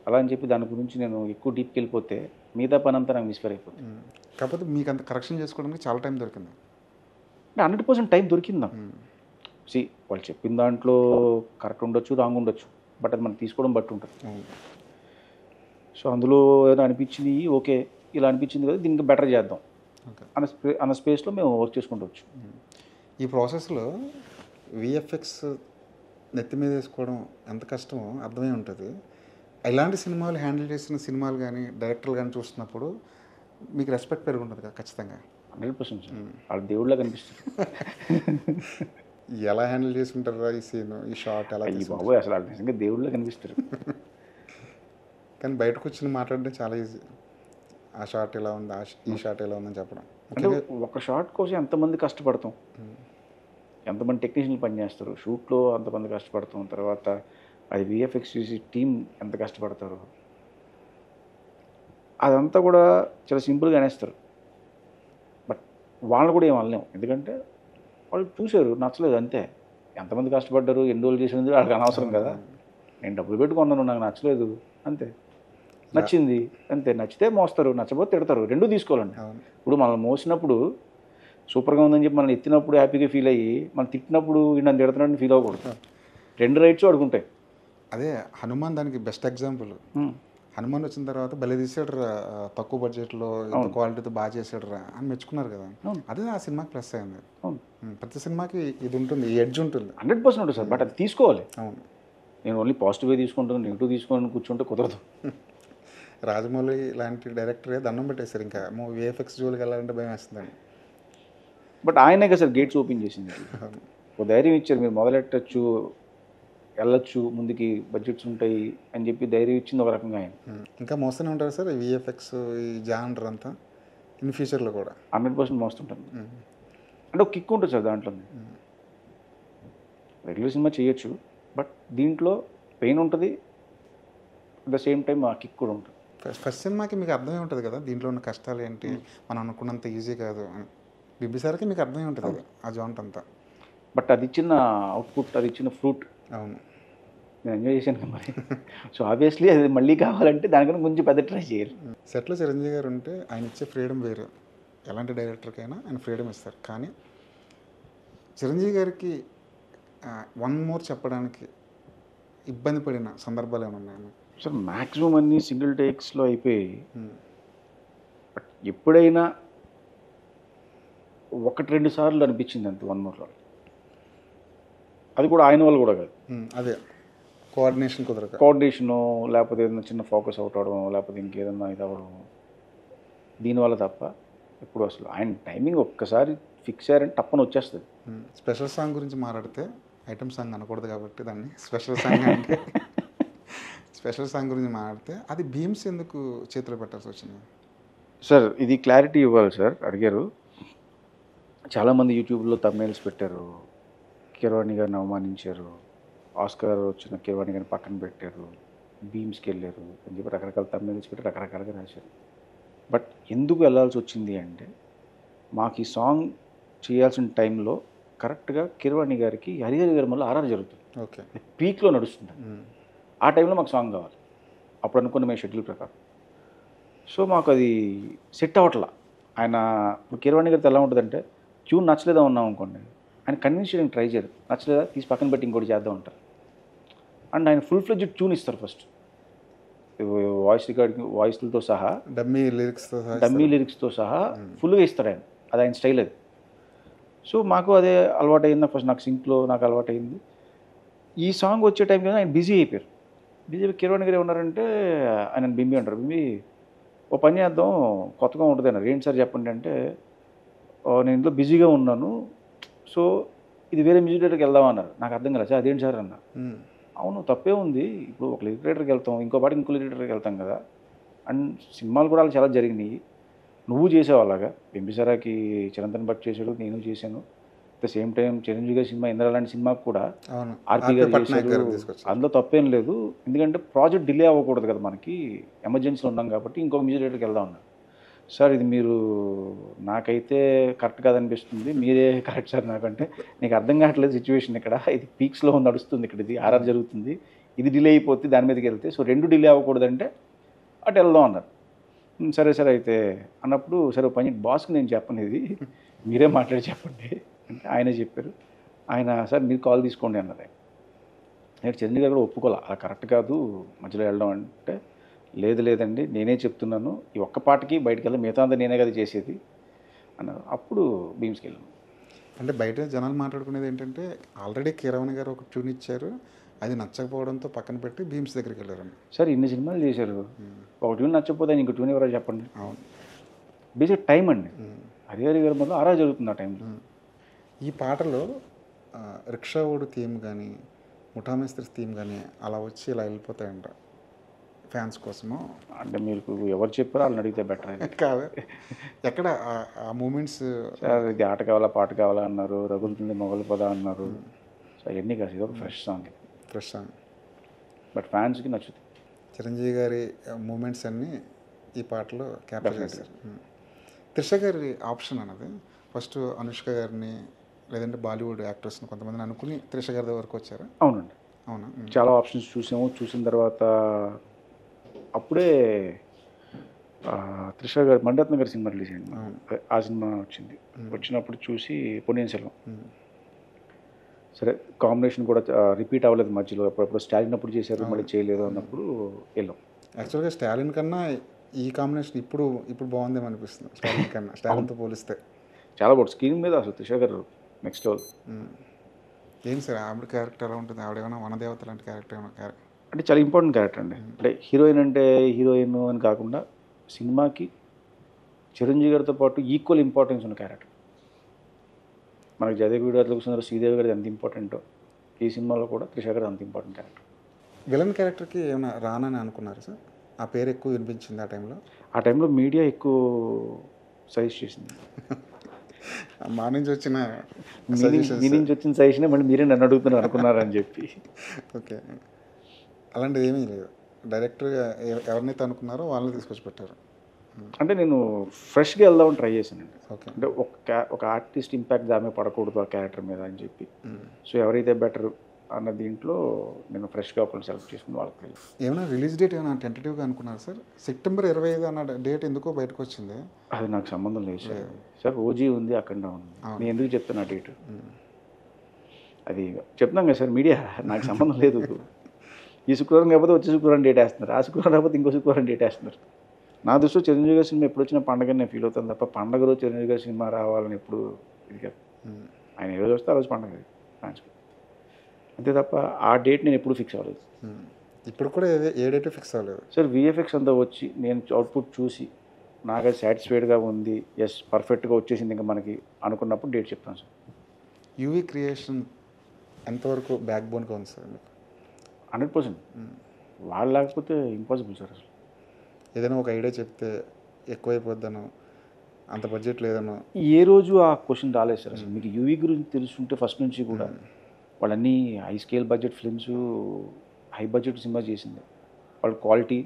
అలా అని చెప్పి దాని గురించి నేను ఎక్కువ డీప్కి వెళ్ళిపోతే మిగతా పని అంతా నాకు మిస్ఫేర్ అయిపోతుంది. కాకపోతే మీకు అంత కరెక్షన్ చేసుకోవడానికి చాలా టైం దొరికింది. 100% టైం దొరికింది నాకు. వాళ్ళు చెప్పిన దాంట్లో కరెక్ట్ ఉండొచ్చు, రాంగ్ ఉండొచ్చు, బట్ అది మనం తీసుకోవడం బట్టి ఉంటుంది. సో అందులో ఏదైనా అనిపించింది ఓకే ఇలా అనిపించింది కదా దీనికి బెటర్ చేద్దాం అన్న స్పేస్లో మేము వర్క్ చేసుకుంటూ వచ్చు. ఈ ప్రాసెస్లో విఎఫ్ఎక్స్ నెత్తి మీద వేసుకోవడం ఎంత కష్టమో అర్థమై ఉంటుంది. ఇలాంటి సినిమాలు హ్యాండిల్ చేసిన సినిమాలు కానీ డైరెక్టర్లు కానీ చూస్తున్నప్పుడు మీకు రెస్పెక్ట్ పెరిగి ఉంటుంది కదా ఖచ్చితంగా. 100% వాళ్ళ దేవుళ్ళ కనిపిస్తుంది. ఎలా హ్యాండిల్ చేసుకుంటారా ఈ సీన్, ఈ షార్ట్ ఎలా ఈ బాబోయ్ అసలు వాళ్ళు నిజంగా దేవుళ్ళ కనిపిస్తారు. కానీ బయటకు వచ్చి మాట్లాడితే చాలా ఈజీ. ఆ షార్ట్ ఎలా ఉంది, ఈ షార్ట్ ఎలా ఉందని చెప్పడం. అంటే ఒక షార్ట్ కోసం ఎంతమంది కష్టపడతాం, ఎంతమంది టెక్నీషియన్లు పనిచేస్తారు, షూట్లో అంతమంది కష్టపడతాం, తర్వాత అది విఎఫ్ఎక్స్ చూసి టీం ఎంత కష్టపడతారు, అదంతా కూడా చాలా సింపుల్గా అనేస్తారు. బట్ వాళ్ళు కూడా ఏం అనలేము, ఎందుకంటే వాళ్ళు చూశారు నచ్చలేదు అంతే. ఎంతమంది కష్టపడ్డారు, ఎన్ని రోజులు చేసినందుకు వాళ్ళకి అనవసరం కదా. నేను డబ్బులు పెట్టుకున్నాను, నాకు నచ్చలేదు అంతే, నచ్చింది అంతే. నచ్చితే మోస్తారు, నచ్చకపోతే తిడతారు, రెండూ తీసుకోవాలండి. ఇప్పుడు మనల్ని మోసినప్పుడు సూపర్గా ఉందని చెప్పి మనం ఎత్తినప్పుడు హ్యాపీగా ఫీల్ అయ్యి మనం తిట్టినప్పుడు నన్ను తిడుతున్నాడని ఫీల్ అవ్వకూడదు. రెండు రైట్స్ అడుగుంటాయి. అదే హనుమాన్ దానికి బెస్ట్ ఎగ్జాంపుల్. హనుమాన్ వచ్చిన తర్వాత భలే తీసాడు రా, తక్కువ బడ్జెట్లో క్వాలిటీతో బాగా చేసాడు రా అని మెచ్చుకున్నారు కదా. అదే ఆ సినిమాకి ప్లస్ అయింది. ప్రతి సినిమాకి ఇది ఉంటుంది, ఈ ఎడ్జ్ ఉంటుంది. 100% ఉంటుంది సార్, బట్ అది తీసుకోవాలి. అవును, నేను ఓన్లీ పాజిటివ్గా తీసుకుంటాను, నెగిటివ్ తీసుకొని కూర్చుంటే కుదరదు. రాజమౌళి లాంటి డైరెక్టరే దండం పెట్టేశారు, ఇంకా విఎఫ్ఎక్స్ జోలికి వెళ్ళాలంటే భయం వేస్తుందండి. బట్ ఆయనే కదా సార్ గేట్స్ ఓపెన్ చేసింది. ఒక ధైర్యం ఇచ్చారు, మీరు మొదలెట్టచ్చు, వెళ్ళొచ్చు, ముందుకి బడ్జెట్స్ ఉంటాయి అని చెప్పి ధైర్యం ఇచ్చింది ఒక రకంగా ఆయన. ఇంకా మోస్తూనే ఉంటారు సార్ విఎఫ్ఎక్స్ ఈ జానర్ అంతా ఇన్ ఫ్యూచర్లో కూడా 100% మోస్తుంటాను. అంటే ఒక కిక్ ఉంటుంది సార్ దాంట్లో. రెగ్యులర్ సినిమా చేయొచ్చు, బట్ దీంట్లో పెయిన్ ఉంటుంది, అట్ ద సేమ్ టైం ఆ కిక్ కూడా ఉంటుంది. ఫస్ట్ సినిమాకి మీకు అర్థమై ఉంటుంది కదా దీంట్లో ఉన్న కష్టాలు ఏంటి, మనం అనుకున్నంత ఈజీ కాదు అని. బింబిసార్కి మీకు అర్థమై ఉంటుంది కదా ఆ జాంట్ అంతా. బట్ అది ఇచ్చిన అవుట్పుట్, అది ఇచ్చిన ఫ్రూట్ అవును, నేను ఎంజాయ్ చేశాను కదా మరి. సో ఆబ్వియస్లీ అది మళ్ళీ కావాలంటే దానికన్నా కొంచెం పెద్ద ట్రై చేయాలి. సెట్లో చిరంజీవి గారు ఉంటే ఆయన ఇచ్చే ఫ్రీడమ్ వేరు. ఎలాంటి డైరెక్టర్కైనా ఆయన ఫ్రీడమ్ ఇస్తారు. కానీ చిరంజీవి గారికి వన్ మోర్ చెప్పడానికి ఇబ్బంది పడిన సందర్భాలు ఏమైనా ఉన్నాయా? సార్ మ్యాక్సిమం అన్నీ సింగిల్ టేక్స్లో అయిపోయి, బట్ ఎప్పుడైనా 1-2 సార్లు అనిపించింది అంతే వన్ మోర్లో. అది కూడా ఆయన వల్ల కూడా కాదు, అదే కోఆర్డినేషను, లేకపోతే ఏదైనా చిన్న ఫోకస్ అవుట్ అవడం, లేకపోతే ఇంకేదన్నా ఇది అవ్వడం, దీనివల్ల తప్ప ఇప్పుడు అసలు ఆయన టైమింగ్ ఒక్కసారి ఫిక్స్ అయ్యారంటే తప్పని వచ్చేస్తుంది. స్పెషల్ సాంగ్ గురించి మాట్లాడితే ఐటమ్ సాంగ్ అనకూడదు కాబట్టి దాన్ని స్పెషల్ సాంగ్ అంటే స్పెషల్ సాంగ్ గురించి మాట్లాడితే అది భీమ్స్ ఎందుకు చేతిలో పెట్టాల్సి వచ్చింది? సార్ ఇది క్లారిటీ ఇవ్వాలి సార్, అడిగారు చాలామంది. యూట్యూబ్లో తమ్నైల్స్ పెట్టారు, కీరవాణి గారిని అవమానించారు, ఆస్కార్ వచ్చిన కీరవాణి గారిని పక్కన పెట్టారు, భీమ్స్కి వెళ్ళారు అని చెప్పి రకరకాల తమ్నైల్స్ పెట్టి రకరకాలుగా రాశారు. బట్ ఎందుకు వెళ్ళాల్సి వచ్చింది అంటే, మాకు ఈ సాంగ్ చేయాల్సిన టైంలో కరెక్ట్గా కీరవాణి గారికి హరిహరి గారి వల్ల ఆర్ఆర్ జరుగుతుంది, ఓకే, పీక్లో నడుస్తుంది. ఆ టైంలో మాకు సాంగ్ కావాలి, అప్పుడు అనుకున్న మేము షెడ్యూల్ ప్రకారం. సో మాకు అది సెట్ అవ్వట్లా. ఆయన ఇప్పుడు కీరవాణి గారితో ఎలా ఉంటుందంటే, ట్యూన్ నచ్చలేదా ఉన్నాం అనుకోండి, ఆయన కన్విన్స్ చేయడానికి ట్రై చేయరు, నచ్చలేదా తీసి పక్కన పెట్టి ఇంకోటి చేద్దాం అంటారు. అండ్ ఆయన ఫుల్ ఫ్లెడ్జ్డ్ ట్యూన్ ఇస్తారు ఫస్ట్, వాయిస్ రికార్డింగ్ వాయిస్లతో సహా, డమ్మీ లిరిక్స్తో సహా ఫుల్గా ఇస్తాడు ఆయన. అది ఆయన స్టైల్ అది. సో మాకు అదే అలవాటు అయింది. ఫస్ట్ నాకు సింక్లో నాకు అలవాటు అయింది. ఈ సాంగ్ వచ్చే టైంకి ఆయన బిజీ అయిపోయారు. కీరవాణి గారు ఏమన్నారంటే, ఆయన బింబి అంటారు, బింబి ఓ పని చేద్దాం కొత్తగా ఉంటుంది అన్నారు. ఏంటి సార్ చెప్పండి అంటే, నేను ఇంట్లో బిజీగా ఉన్నాను, సో ఇది వేరే మ్యూజిక్ డైరెక్టర్కి వెళ్దాం అన్నారు. నాకు అర్థం కాలేదు సార్, అదేంటి సార్ అన్న. అవును తప్పే ఉంది, ఇప్పుడు ఒక లిరిక్ రైటర్కి వెళ్తాం, ఇంకో పాటికి ఇంకో లిరిక్ రైటర్కి వెళ్తాం కదా. అండ్ సినిమాలు కూడా చాలా జరిగినాయి, నువ్వు చేసావు అలాగా. బింబిసారాకి చిరంతన్ భట్ చేశాడు, నేను చేశాను. At the same time Chiranjeevi గారి సినిమా ఇంద్ర లాంటి సినిమాకి కూడా ఆర్పి గారు చేశారు, అందులో తప్పేం లేదు. ఎందుకంటే ప్రాజెక్ట్ డిలే అవ్వకూడదు కదా, మనకి ఎమర్జెన్సీలో ఉన్నాం కాబట్టి ఇంకొక మ్యూజిక్ డైరెక్టర్కి వెళ్దాం అన్నారు. సార్ ఇది మీరు నాకైతే కరెక్ట్ కాదనిపిస్తుంది, మీరే కరెక్ట్ సార్ నాకంటే. నీకు అర్థం కావట్లేదు సిచ్యువేషన్, ఇక్కడ ఇది పీక్స్లో నడుస్తుంది, ఇక్కడ ఇది ఆర్ఆర్ జరుగుతుంది, ఇది డిలే అయిపోతే దాని మీదకి వెళ్తే, సో రెండు డిలే అవ్వకూడదంటే అటు వెళ్దాం అన్నారు. సరే సరే అయితే అన్నప్పుడు సరే పని బాస్కి నేను చెప్పను ఇది మీరే మాట్లాడి చెప్పండి అంటే ఆయనే చెప్పారు. ఆయన సార్ మీరు కాల్ తీసుకోండి అన్నారు ఆయన. నేను చిరంజీవి గారు కూడా ఒప్పుకోలే అలా కరెక్ట్ కాదు మధ్యలో వెళ్ళడం అంటే లేదండి నేనే చెప్తున్నాను ఈ ఒక్క పాటకి బయటకు వెళ్ళి మిగతా అంతా నేనే కదా చేసేది అన్నారు. అప్పుడు బీమ్స్కి వెళ్ళాను. అంటే బయట జనాలు మాట్లాడుకునేది ఏంటంటే ఆల్రెడీ కీరవాణి గారు ఒక ట్యూన్ ఇచ్చారు, అది నచ్చకపోవడంతో పక్కన పెట్టి భీమ్స్ దగ్గరికి వెళ్ళారండి. సార్ ఇన్ని సినిమాలు చేశారు, ఒక ట్యూన్ నచ్చకపోతే ఇంకో ట్యూన్ ఎవరో చెప్పండి. అవును, బేసిక్ టైం అండి. హరిహరి గారి మొదలు ఆరా జరుగుతుంది ఆ టైంలో. ఈ పాటలో రిక్షా ఓడు థీమ్ కానీ ముఠామేస్త్రి థీమ్ కానీ అలా వచ్చి ఇలా వెళ్ళిపోతాయంట ఫ్యాన్స్ కోసము. అంటే మీకు ఎవరు చెప్పారో వాళ్ళని అడిగితే బెటర్ అది. కాదు, ఎక్కడ ఆ మూమెంట్స్? సార్ ఇది ఆట కావాలా పాట కావాలా అన్నారు, రగులుతుంది మొగలు పద అన్నారు. సో అవన్నీ కాదు, ఇది ఒక fresh song. Fresh song but ఫ్యాన్స్కి నచ్చుతుంది. చిరంజీవి గారి మూమెంట్స్ అన్నీ ఈ పాటలో క్యాప్చర్ చేశారు. త్రిష గారి ఆప్షన్ అన్నది ఫస్ట్ అనుష్క గారిని లేదంటే బాలీవుడ్ యాక్టర్స్ని కొంతమందిని అనుకుని త్రిష గారి వరకు వచ్చారు. అవునండి, అవునా? చాలా ఆప్షన్స్ చూసాము. చూసిన తర్వాత అప్పుడే త్రిష గారు మణిరత్నం గారి సినిమా రిలీజ్ అయింది. ఆ సినిమా వచ్చింది. వచ్చినప్పుడు చూసి పొన్నియిన్ సెల్వం, సరే కాంబినేషన్ కూడా రిపీట్ అవ్వలేదు మధ్యలో. అప్పుడప్పుడు స్టాలిన్ అప్పుడు చేశారు, మళ్ళీ చేయలేదు అన్నప్పుడు వెళ్ళాం. యాక్చువల్గా స్టాలిన్ కన్నా ఈ కాంబినేషన్ ఇప్పుడు బాగుందేమో అనిపిస్తుంది. స్టాలిన్ కన్నా, స్టాలిన్తో పోలిస్తే చాలా బాగుంది. స్క్రీన్ మీద అసలు త్రిష గారు నెక్స్ట్ లెవెల్. ఏం సార్ ఆవిడ క్యారెక్టర్ ఎలా ఉంటుంది? ఆవిడేమైనా వనదేవత లాంటి క్యారెక్టర్ ఏమైనా? అంటే చాలా ఇంపార్టెంట్ క్యారెక్టర్ అండి. అంటే హీరోయిన్ అంటే హీరోయిన్ అని కాకుండా సినిమాకి చిరంజీవి గారితో పాటు ఈక్వల్ ఇంపార్టెన్స్ ఉన్న క్యారెక్టర్. మనకి జయదేవి గారిలో కూర్చున్నారు, శ్రీదేవి గారి ఎంత ఇంపార్టెంటో ఈ సినిమాలో కూడా త్రిష గారు అంత ఇంపార్టెంట్ క్యారెక్టర్. విలన్ క్యారెక్టర్కి ఏమైనా రానని అనుకున్నారు సార్? ఆ పేరు ఎక్కువ వినిపించింది ఆ టైంలో? ఆ టైంలో మీడియా ఎక్కువ సజెస్ట్ చేసింది. మా నుంచి వచ్చిన మీ నుంచి వచ్చిన సజెషన్ మళ్ళీ మీరే నన్ను అడుగుతున్నారు అనుకున్నారని చెప్పి. ఓకే, అలాంటిది ఏమీ లేదు. డైరెక్టర్గా ఎవరినైతే అనుకున్నారో వాళ్ళని తీసుకొచ్చి పెట్టారు. అంటే నేను ఫ్రెష్గా వెళ్దామని ట్రై చేశానండి. ఓకే, అంటే ఒక ఆర్టిస్ట్ ఇంపాక్ట్ దాని మీద పడకూడదు ఆ క్యారెక్టర్ మీద అని చెప్పి. సో ఎవరైతే బెటర్ అన్న దీంట్లో నేను ఫ్రెష్గా ఒకళ్ళు సెలెక్ట్ చేసుకుని వాళ్ళకి. ఏమైనా రిలీజ్ డేట్ ఏమైనా టెంటేటివ్గా అనుకున్నారు సార్? సెప్టెంబర్ 25 అన్న డేట్ ఎందుకో బయటకు వచ్చింది. అది నాకు సంబంధం లేదు సార్. సార్ ఓజీ ఉంది, అక్కడ ఉంది. నేను ఎందుకు చెప్తున్నా డేట్? అది చెప్తున్నాం కదా సార్, మీడియా నాకు సంబంధం లేదు. ఈ శుక్రవారం కాకపోతే వచ్చే శుక్రవారం డేట్ వేస్తున్నారు, ఆ శుక్రవారం కాకపోతే ఇంకో శుక్రవారం డేట్ వేస్తున్నారు. నా దృష్టిలో చిరంజీవి గారి సినిమా ఎప్పుడు వచ్చిన పండగ నేను ఫీల్ అవుతాను తప్ప పండగ రోజు చిరంజీవి గారి సినిమా రావాలని ఎప్పుడు ఇది కాదు. ఆయన ఏ రోజు వస్తే ఆ రోజు పండగ ఫ్యాన్స్కి, అంతే తప్ప ఆ డేట్ నేను ఎప్పుడు ఫిక్స్ అవ్వలేదు. ఇప్పుడు కూడా ఏ డేట్ ఫిక్స్ అవ్వలేదు సార్. విఎఫ్ఎక్స్ అంతా వచ్చి నేను అవుట్పుట్ చూసి నాకు అది సాటిస్ఫైడ్గా ఉంది, ఎస్ పర్ఫెక్ట్గా వచ్చేసింది ఇంకా మనకి అనుకున్నప్పుడు డేట్ చెప్తాను సార్. యూవీ క్రియేషన్ ఎంతవరకు బ్యాక్ బోన్గా ఉంది సార్ మీకు? 100%. వాళ్ళు లేకపోతే ఇంపాసిబుల్ సార్. అసలు ఏదైనా ఒక ఐడియా చెప్తే ఎక్కువైపోద్దను, అంత బడ్జెట్ లేదను ఏ రోజు ఆ క్వశ్చన్ రాలేదు సార్. అసలు మీకు యూవీ గురించి తెలుసుంటే ఫస్ట్ నుంచి కూడా వాళ్ళన్నీ high scale budget films, high budget cinema చేసింది. వాళ్ళ క్వాలిటీ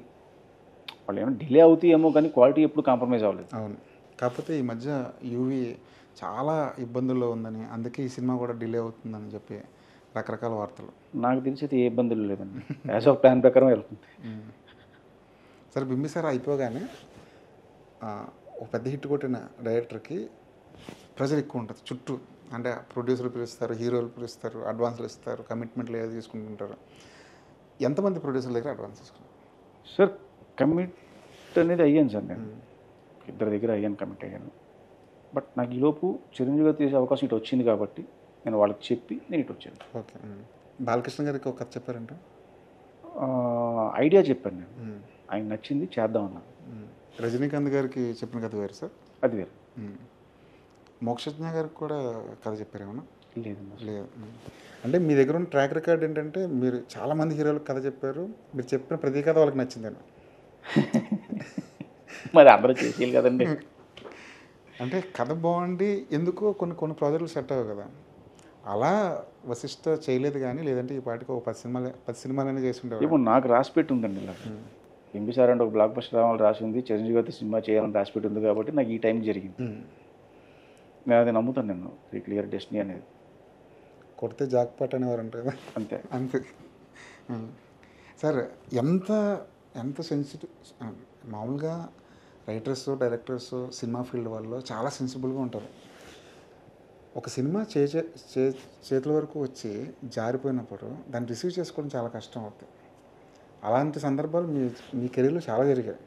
వాళ్ళు ఏమైనా డిలే అవుతాయేమో కానీ క్వాలిటీ ఎప్పుడు కాంప్రమైజ్ అవ్వలేదు. అవును, కాకపోతే ఈ మధ్య యూవీ చాలా ఇబ్బందుల్లో ఉందని, అందుకే ఈ సినిమా కూడా డిలే అవుతుందని చెప్పి రకరకాల వార్తలు. నాకు తెలిసి అయితే ఏ ఇబ్బందులు లేదండి, యాజ్ ఆఫ్ ప్లాన్ ప్రకారం వెళ్తుంది. సరే, బింబిసారా అయిపోగానే ఒక పెద్ద హిట్ కొట్టిన డైరెక్టర్కి ప్రెజర్ ఎక్కువ ఉంటుంది చుట్టూ. అంటే ప్రొడ్యూసర్లు పిలుస్తారు, హీరోలు పిలుస్తారు, అడ్వాన్స్లు ఇస్తారు, కమిట్మెంట్లు ఏదో తీసుకుంటుంటారు. ఎంతమంది ప్రొడ్యూసర్ల దగ్గర అడ్వాన్స్ తీసుకున్నారు సార్? కమిట్ అనేది అయ్యాను సార్, నేను 2 దగ్గర అయ్యాను, కమిట్ అయ్యాను. బట్ నాకు ఈలోపు చిరంజీవి గారు తీసే అవకాశం ఇటు వచ్చింది కాబట్టి నేను వాళ్ళకి చెప్పి నేను ఇటు వచ్చాను. ఓకే, బాలకృష్ణ గారికి ఒక కథ చెప్పారంట? ఐడియా చెప్పాను నేను, ఆయన నచ్చింది చేద్దామన్నా. రజనీకాంత్ గారికి చెప్పిన కథ వేరు సార్? అది వేరు. మోక్షజ్ఞ గారికి కూడా కథ చెప్పారేమన్నా? లేదన్నా. లేదు. అంటే మీ దగ్గర ఉన్న ట్రాక్ రికార్డ్ ఏంటంటే మీరు చాలామంది హీరోలకు కథ చెప్పారు, మీరు చెప్పిన ప్రతి కథ వాళ్ళకి నచ్చిందేనా? మరి అందరూ చేసేయాలి కదండి. అంటే కథ బాగుండి ఎందుకో కొన్ని ప్రాజెక్టులు సెట్ అవ్వవు కదా. అలా వశిష్ఠ చేయలేదు కానీ, లేదంటే ఈ పాటికి ఒక 10 సినిమాలనే చేసి ఉండేవారు. ఏమో నాకు రాసి పెట్టి ఉందండి ఇలా. బింబిసారా అంటే ఒక బ్లాక్ బస్టర్ రావాలి రాసి ఉంది, చిరంజీవి గారితో సినిమా చేయాలని రాసి పెట్టి ఉంది కాబట్టి నాకు ఈ టైం జరిగింది. నేను అది నమ్ముతాను, నేను క్లియర్ డెస్టినీ అనేది. కొడితే జాక్పాట్ అనేవారు అంటారు, అంతే అంతే. సార్, ఎంత సెన్సిటివ్ మామూలుగా రైటర్స్, డైరెక్టర్స్, సినిమా ఫీల్డ్ వాళ్ళు చాలా సెన్సిబుల్గా ఉంటారు. ఒక సినిమా చేతుల వరకు వచ్చి జారిపోయినప్పుడు దాన్ని రిసీవ్ చేసుకోవడం చాలా కష్టం అవుతుంది. అలాంటి సందర్భాలు మీ కెరీర్లో చాలా జరిగాయి.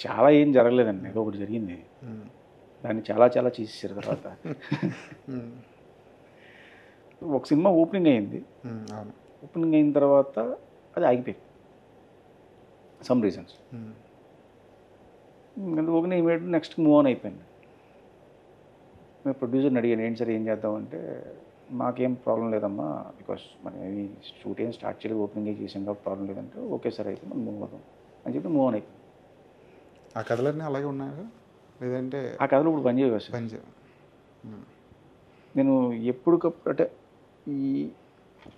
చాలా ఏం జరగలేదండి, ఏదో ఒకటి జరిగింది. దాన్ని చాలా చాలా చేసేసారు తర్వాత. ఒక సినిమా ఓపెనింగ్ అయింది. అవును. ఓపెనింగ్ అయిన తర్వాత అది ఆగిపోయింది some reasons. Opening immediate next move on అయిపోయింది. మేము ప్రొడ్యూసర్ని అడిగాను, ఏంటి సార్ ఏం చేద్దామంటే, మాకేం ప్రాబ్లం లేదమ్మా, బికాస్ మనం ఏమి షూట్ ఏం స్టార్ట్ చేయలేదు, ఓపెనింగ్ చేసాం కాబట్టి ప్రాబ్లం లేదంటే ఓకే సార్ అయితే మనం మూవ్ అవుతాం అని చెప్పి మూవ్ ఆన్ అయిపోయింది. ఆ కథలన్నీ అలాగే ఉన్నాయా లేదంటే ఆ కథలు ఇప్పుడు పనిచేయవు సార్. పనిచేయ నేను ఎప్పటికప్పుడు అంటే ఈ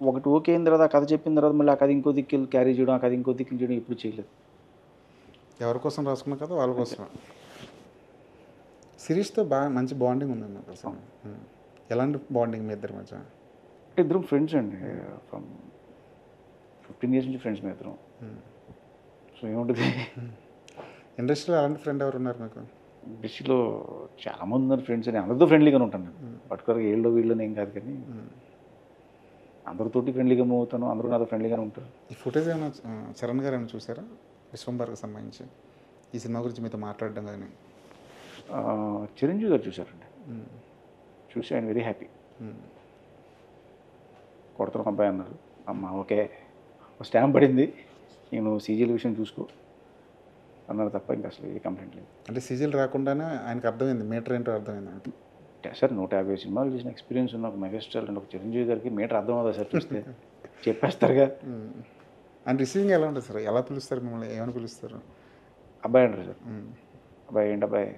ఒకటి ఓకే అయిన తర్వాత ఆ కథ చెప్పిన తర్వాత మళ్ళీ ఆ కథ ఇంకో దిక్కులు క్యారీ చేయడం, ఆ కథ ఇంకో దిక్కులు చేయడం ఎప్పుడు చేయలేదు. ఎవరి కోసం రాసుకున్న కదా వాళ్ళ కోసం. సిరీస్తో బాగా మంచి బాండింగ్ ఉంది నాకు అసలు. ఎలాంటి బాండింగ్ మీ ఇద్దరి మధ్య? అంటే ఇద్దరం ఫ్రెండ్స్ అండి, ఫ్రమ్ 15 years నుంచి ఫ్రెండ్స్ మీ ఇద్దరం. సో ఏముంటుంది, ఇండస్ట్రీలో అలాంటి ఫ్రెండ్ ఎవరు ఉన్నారు మీకు? ఇండస్ట్రీలో చాలామంది ఉన్నారు ఫ్రెండ్స్ అని, అందరితో ఫ్రెండ్లీగానే ఉంటాను నేను. పర్టికులర్గా ఏళ్ళు వీళ్ళని ఏం కాదు, కానీ అందరితోటి ఫ్రెండ్లీగా మూవ్ అవుతాను, అందరూ నాతో ఫ్రెండ్లీగానే ఉంటారు. ఈ ఫుటేజ్ ఏమైనా చరణ్ గారు ఏమైనా చూసారా విశ్వంబర్కి సంబంధించి ఈ సినిమా గురించి మీతో మాట్లాడడం కానీ? చిరంజీవి గారు చూశారండి, చూసి ఆయన వెరీ హ్యాపీ. కొడుతున్న అబ్బాయి అన్నారు, అమ్మ ఓకే స్టాంప్ పడింది, నేను సీజీల విషయం చూసుకో అన్నారు తప్ప ఇంకా అసలు ఏ కంప్లైంట్ లేదు. అంటే సీజీలు రాకుండానే ఆయనకు అర్థమైంది మీటర్ ఏంటో అర్థమైంది అంటే. సార్ 150 సినిమాలు చూసిన ఎక్స్పీరియన్స్ ఉన్న ఒక మెగాస్టార్ అండ్ ఒక చిరంజీవి గారికి మీటర్ అర్థం అవుదా సార్ చూస్తే? చెప్పేస్తారుగా. అండ్ రిసీవింగ్ ఎలా ఉంటుంది సార్? ఎలా పిలుస్తారు మిమ్మల్ని? ఏమని పిలుస్తారు? అబ్బాయి అంటారు సార్. అబ్బాయి ఏంటి అబ్బాయి,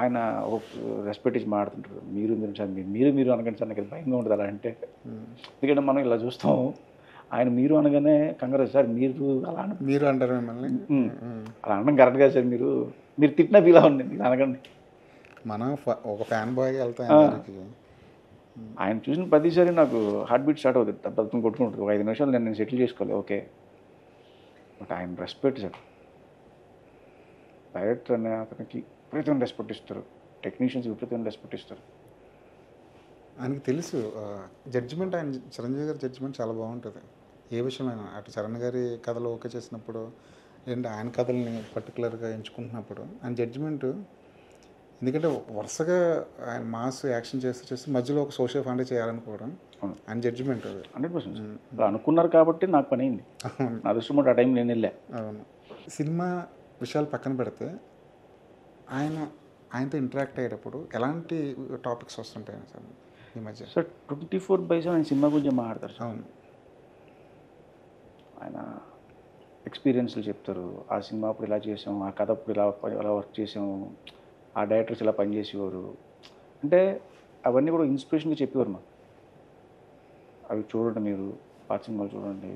ఆయన ఒక రెస్పెక్ట్ ఇచ్చి మాట్లాడుతుంటారు. మీరు సార్ మీరు అనగానే సార్ నాకు భయంగా ఉంటుంది అలా అంటే. ఎందుకంటే మనం ఇలా చూస్తాం, ఆయన మీరు అనగానే కంగారు సార్ మీరు అలా మీరు అంటారు మిమ్మల్ని. అలా అనడం కరెక్ట్ కాదు సార్, మీరు తిట్టినా ఫీల్ అవ్వండి, మీరు అనకండి. మనం ఒక ఫ్యాన్ బాయ్గా వెళ్తాం. ఆయన చూసిన ప్రతిసారి నాకు హార్ట్ బీట్ స్టార్ట్ అవుతుంది, తప్పని కొట్టుకుంటుంది. ఒక 5 నిమిషాలు నేను సెటిల్ చేసుకోవాలి ఓకే. బట్ ఆయన రెస్పెక్ట్ సార్, డైరెక్టర్ అనే అతనికి విపరీతమైన రెస్పెక్ట్ ఇస్తారు, టెక్నీషియన్స్ విపరీతమైన రెస్పెక్ట్ ఇస్తారు. ఆయనకి తెలుసు జడ్జిమెంట్, ఆయన చిరంజీవి గారి జడ్జిమెంట్ చాలా బాగుంటుంది ఏ విషయమైనా. అటు చరణ్ గారి కథలు ఓకే చేసినప్పుడు, లేదంటే ఆయన కథల్ని పర్టికులర్గా ఎంచుకుంటున్నప్పుడు ఆయన జడ్జిమెంట్. ఎందుకంటే వరుసగా ఆయన మాస్ యాక్షన్ చేస్తే మధ్యలో ఒక సోషల్ ఫండ్ చేయాలనుకోవడం ఆయన జడ్జిమెంట్ అది 100%. అలా అనుకున్నారు కాబట్టి నాకు పని అయింది. నా దృష్టి ఆ టైం నేను వెళ్ళా. అవును. సినిమా విషయాలు పక్కన పెడితే ఆయనతో ఇంటరాక్ట్ అయ్యేటప్పుడు ఎలాంటి టాపిక్స్ వస్తుంటాయి సార్ ఈ మధ్య? సార్ 24/7 ఆయన సినిమా గురించి మాట్లాడతారు సార్. అవును. ఆయన ఎక్స్పీరియన్స్లు చెప్తారు, ఆ సినిమా అప్పుడు ఇలా చేసాము, ఆ కథ అప్పుడు ఇలా వర్క్ చేసాము, ఆ డైరెక్టర్స్ ఇలా పనిచేసేవారు అంటే అవన్నీ కూడా ఇన్స్పిరేషన్గా చెప్పేవారు మాకు. అవి చూడండి, మీరు పాత సినిమాలు చూడండి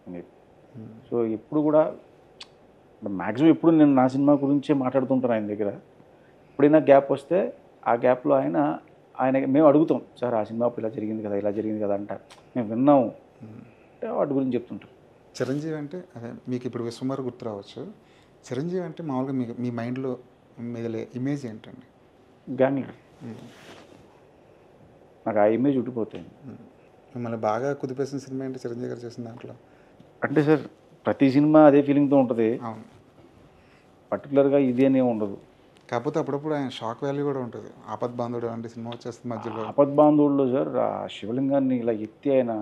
అని. సో ఎప్పుడు కూడా మ్యాక్సిమం ఎప్పుడు నేను నా సినిమా గురించే మాట్లాడుతుంటాను ఆయన దగ్గర. ఎప్పుడైనా గ్యాప్ వస్తే ఆ గ్యాప్లో ఆయన మేము అడుగుతాం, సార్ ఆ సినిమా అప్పుడు ఇలా జరిగింది కదా అంటారు, మేము విన్నాము అంటే వాటి గురించి చెప్తుంటాం. చిరంజీవి అంటే అదే మీకు ఇప్పుడు విశ్వంబర్ గుర్తు రావచ్చు. చిరంజీవి అంటే మామూలుగా మీ మైండ్లో మెదిలే ఇమేజ్ ఏంటండి? గ్యాంగ్లీడర్. నాకు ఆ ఇమేజ్ ఉండిపోతుంది. మిమ్మల్ని బాగా కుదిపేసిన సినిమా ఏంటి చిరంజీవి గారు చేసిన దాంట్లో? అంటే సార్ ప్రతి సినిమా అదే ఫీలింగ్తో ఉంటుంది. అవును. పర్టికులర్గా ఇది అనే ఉండదు. కాకపోతే అప్పుడప్పుడు ఆయన షాక్ వాల్యూ కూడా ఉంటుంది. ఆపద్ బాంధవుడు అంటే సినిమా వచ్చేస్తుంది మధ్యలో. ఆపద్ బాంధవుడులో సార్ ఆ శివలింగాన్ని ఇలా ఎత్తి ఆయన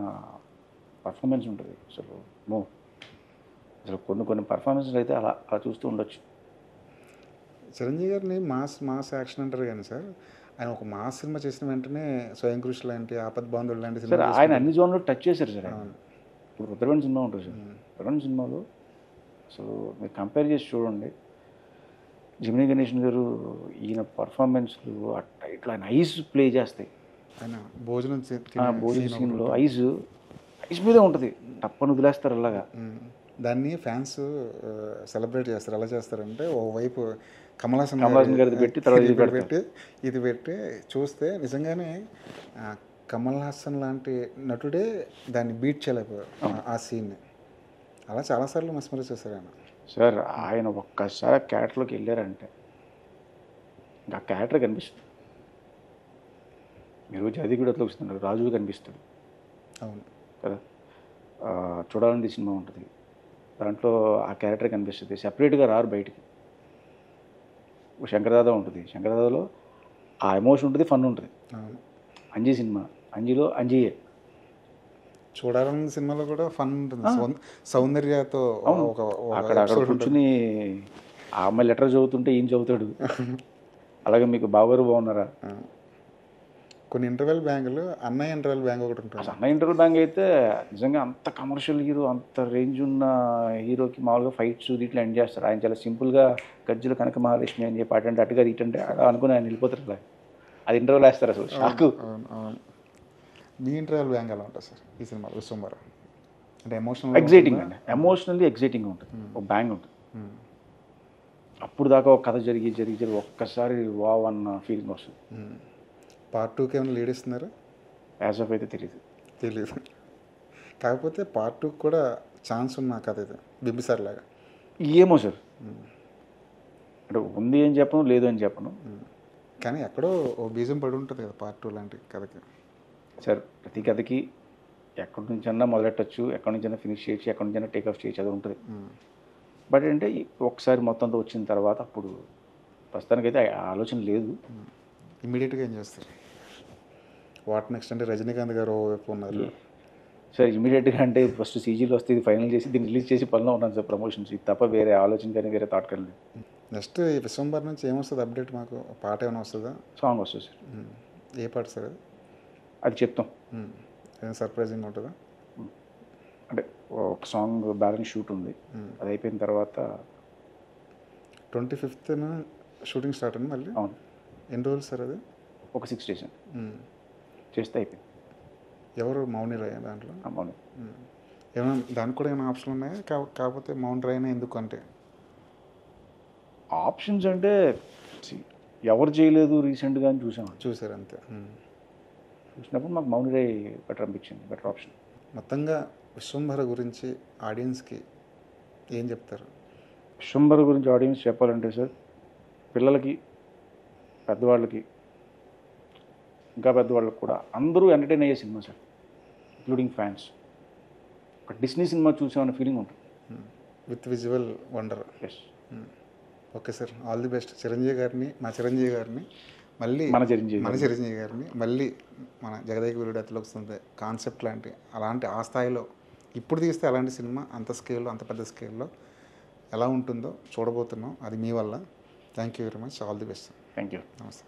పర్ఫార్మెన్స్ ఉంటుంది అసలు కొన్ని పర్ఫార్మెన్స్లు అయితే అలా చూస్తూ ఉండొచ్చు. చిరంజీవి గారిని మాస్ యాక్షన్ అంటారు కానీ సార్, ఆయన ఒక మాస్ సినిమా చేసిన వెంటనే స్వయం కృషి లాంటి, ఆపద్ బాంధవుడు లాంటి సార్ సినిమా ఆయన అన్ని జోన్లో టచ్ చేశారు సార్. ఇప్పుడు రుద్రవేణి సినిమా ఉంటుంది సార్, రుద్రవేణి సినిమాలో అసలు మీరు కంపేర్ చేసి చూడండి, జమినీ గణేషన్ గారు ఈయన పర్ఫార్మెన్స్లు ఇట్లా ఆయన ఐస్ ప్లే చేస్తాయి. ఆయన భోజనం సీన్లో ఐస్ మీదే ఉంటుంది, తప్పని వదిలేస్తారు అలాగా. దాన్ని ఫ్యాన్స్ సెలబ్రేట్ చేస్తారు. ఎలా చేస్తారంటే ఓవైపు కమల్ హాసన్ గారిది పెట్టి తర్వాత ఇది పెట్టి చూస్తే నిజంగానే కమల్ హాసన్ లాంటి నటుడే దాన్ని బీట్ చేయలేకపోయారు ఆ సీన్ని. అలా చాలాసార్లు మస్మరైజ్ చేశారు ఆయన. సార్ ఆయన ఒక్కసారి క్యారెక్టర్లోకి వెళ్ళారంటే ఇంకా క్యారెక్టర్ కనిపిస్తుంది. మీరు జాతిగూడలో వస్తున్నారు, రాజు కనిపిస్తాడు అవును. కదా. చూడాలని సినిమా ఉంటుంది, దాంట్లో ఆ క్యారెక్టర్ కనిపిస్తుంది. సెపరేట్గా రారు బయటికి. శంకరదాద ఉంటుంది, శంకరదాదలో ఆ ఎమోషన్ ఉంటుంది, ఫన్ ఉంటుంది. అవును. అంజీ సినిమా, అంజీలో అంజీయే. చూడాలన్న సినిమాలో కూడా ఫన్ ఉంటుంది, సౌందర్యతో ఒక అక్కడ కూర్చుని ఆ అమ్మాయి లెటర్ చదువుతుంటే ఈయన చదువుతాడు. అలాగే మీకు బావగారు బాగున్నారా. కొన్ని ఇంటర్వెల్ బ్యాంకులు అన్నయ్య ఇంటర్వెల్ బ్యాంక్ ఒకటి ఉంటుంది. అసలు అన్న ఇంటర్వెల్ బ్యాంక్ అయితే నిజంగా అంత కమర్షియల్ హీరో, అంత రేంజ్ ఉన్న హీరోకి మామూలుగా ఫైట్స్ ఇట్లా ఎండ్ చేస్తారు. ఆయన చాలా సింపుల్గా గజ్జల కనక మహాలక్ష్మి అని చెప్పి అటంటే అటుగా ఇటంటే అనుకుని ఆయన వెళ్ళిపోతారు. అలా అది ఇంటర్వెల్ వేస్తారు అసలు షాకు. అవును. మీ ఇంటర్వెల్ బ్యాంక్ ఎలా ఉంటుంది సార్ ఈ సినిమా విశ్వంబర? అంటే ఎమోషనల్ ఎగ్జైటింగ్ అండి, ఎమోషనల్లీ ఎగ్జైటింగ్ ఉంటుంది. ఒక బ్యాంగ్ ఉంటుంది. అప్పుడు దాకా ఒక కథ జరిగి ఒక్కసారి వావ్ అన్న ఫీలింగ్ వస్తుంది. పార్ట్ 2కి ఏమైనా లీడ్ ఇస్తున్నారు? యాజ్ ఆఫ్ అయితే తెలియదు. కాకపోతే పార్ట్ 2 కూడా ఛాన్స్ ఉన్న కథ ఇది, బింబిసార్ లాగా. ఏమో సార్, అంటే ఉంది అని చెప్పను, లేదు అని చెప్పను. కానీ ఎక్కడో ఓ బీజం పడి ఉంటుంది కదా పార్ట్ 2 లాంటి కథకి. సార్ ప్రతి కథకి ఎక్కడి నుంచైనా మొదలెట్టచ్చు, ఎక్కడి నుంచైనా ఫినిష్ చేయొచ్చు, ఎక్కడి నుంచైనా టేక్ ఆఫ్ చేయొచ్చు, అది ఉంటుంది. బట్ అంటే ఒకసారి మొత్తంతో వచ్చిన తర్వాత అప్పుడు ప్రస్తుతానికైతే ఆ ఆలోచన లేదు. ఇమీడియట్గా ఏం చేస్తారు? వాట్ నెక్స్ట్ అంటే రజనీకాంత్ గారు ఓవైపు ఉన్నారు సార్. ఇమీడియట్గా అంటే ఫస్ట్ సీజీలో వస్తే ఇది ఫైనల్ చేసి దీన్ని రిలీజ్ చేసి పనిలో ఉన్నాను సార్, ప్రమోషన్స్. ఇది తప్ప వేరే ఆలోచన కానీ వేరే థాట్ కానీ లేదు. నెక్స్ట్ ఈ విశ్వంబర్ నుంచి ఏమొస్తుంది అప్డేట్? మాకు పాట ఏమైనా వస్తుందా? సాంగ్ వస్తుంది సార్. ఏ పాట సార్ అది? అది చెప్తాం. ఏదైనా సర్ప్రైజింగ్ ఉంటుందా? అంటే ఒక సాంగ్ బ్యాలెన్స్ షూట్ ఉంది, అది అయిపోయిన తర్వాత 25th షూటింగ్ స్టార్ట్ అండి మళ్ళీ. అవును. ఎన్ని రోజులు సార్ అది? ఒక 6 days అండి, చేస్తే అయిపోయింది. ఎవరు మౌని రాయ దాంట్లో? అవును. ఏమైనా దానికి కూడా ఏమైనా ఆప్షన్ ఉన్నాయా? కాకపోతే మౌని రాయనే ఎందుకు అంటే? ఆప్షన్స్ అంటే ఎవరు చేయలేదు రీసెంట్గా అని చూసారు అంతే. చూసినప్పుడు మాకు మౌని రాయ్ బెటర్ అనిపించింది, బెటర్ ఆప్షన్. మొత్తంగా విశ్వంభర గురించి ఆడియన్స్కి ఏం చెప్తారు? విశ్వంబర గురించి ఆడియన్స్ చెప్పాలంటే సార్, పిల్లలకి, పెద్దవాళ్ళకి, ఇంకా పెద్దవాళ్ళకి కూడా అందరూ ఎంటర్టైన్ అయ్యే సినిమా సార్, ఇంక్లూడింగ్ ఫ్యాన్స్. ఒక డిస్నీ సినిమా చూసామన్న ఫీలింగ్ ఉంటుంది, with visual wonder. Yes. Okay sir, all the best. Chiranjeevi గారిని, మా చిరంజీవి గారిని మళ్ళీ, మన చిరంజీవి గారిని మళ్ళీ మన జగదేక వీరుడు అతిలోకి వస్తుంది కాన్సెప్ట్ లాంటి అలాంటి ఆ స్థాయిలో ఇప్పుడు తీస్తే అలాంటి సినిమా అంత స్కేల్లో, అంత పెద్ద స్కేల్లో ఎలా ఉంటుందో చూడబోతున్నాం. అది మీ వల్ల. Thank you very much. All the best. Thank you. నమస్తే.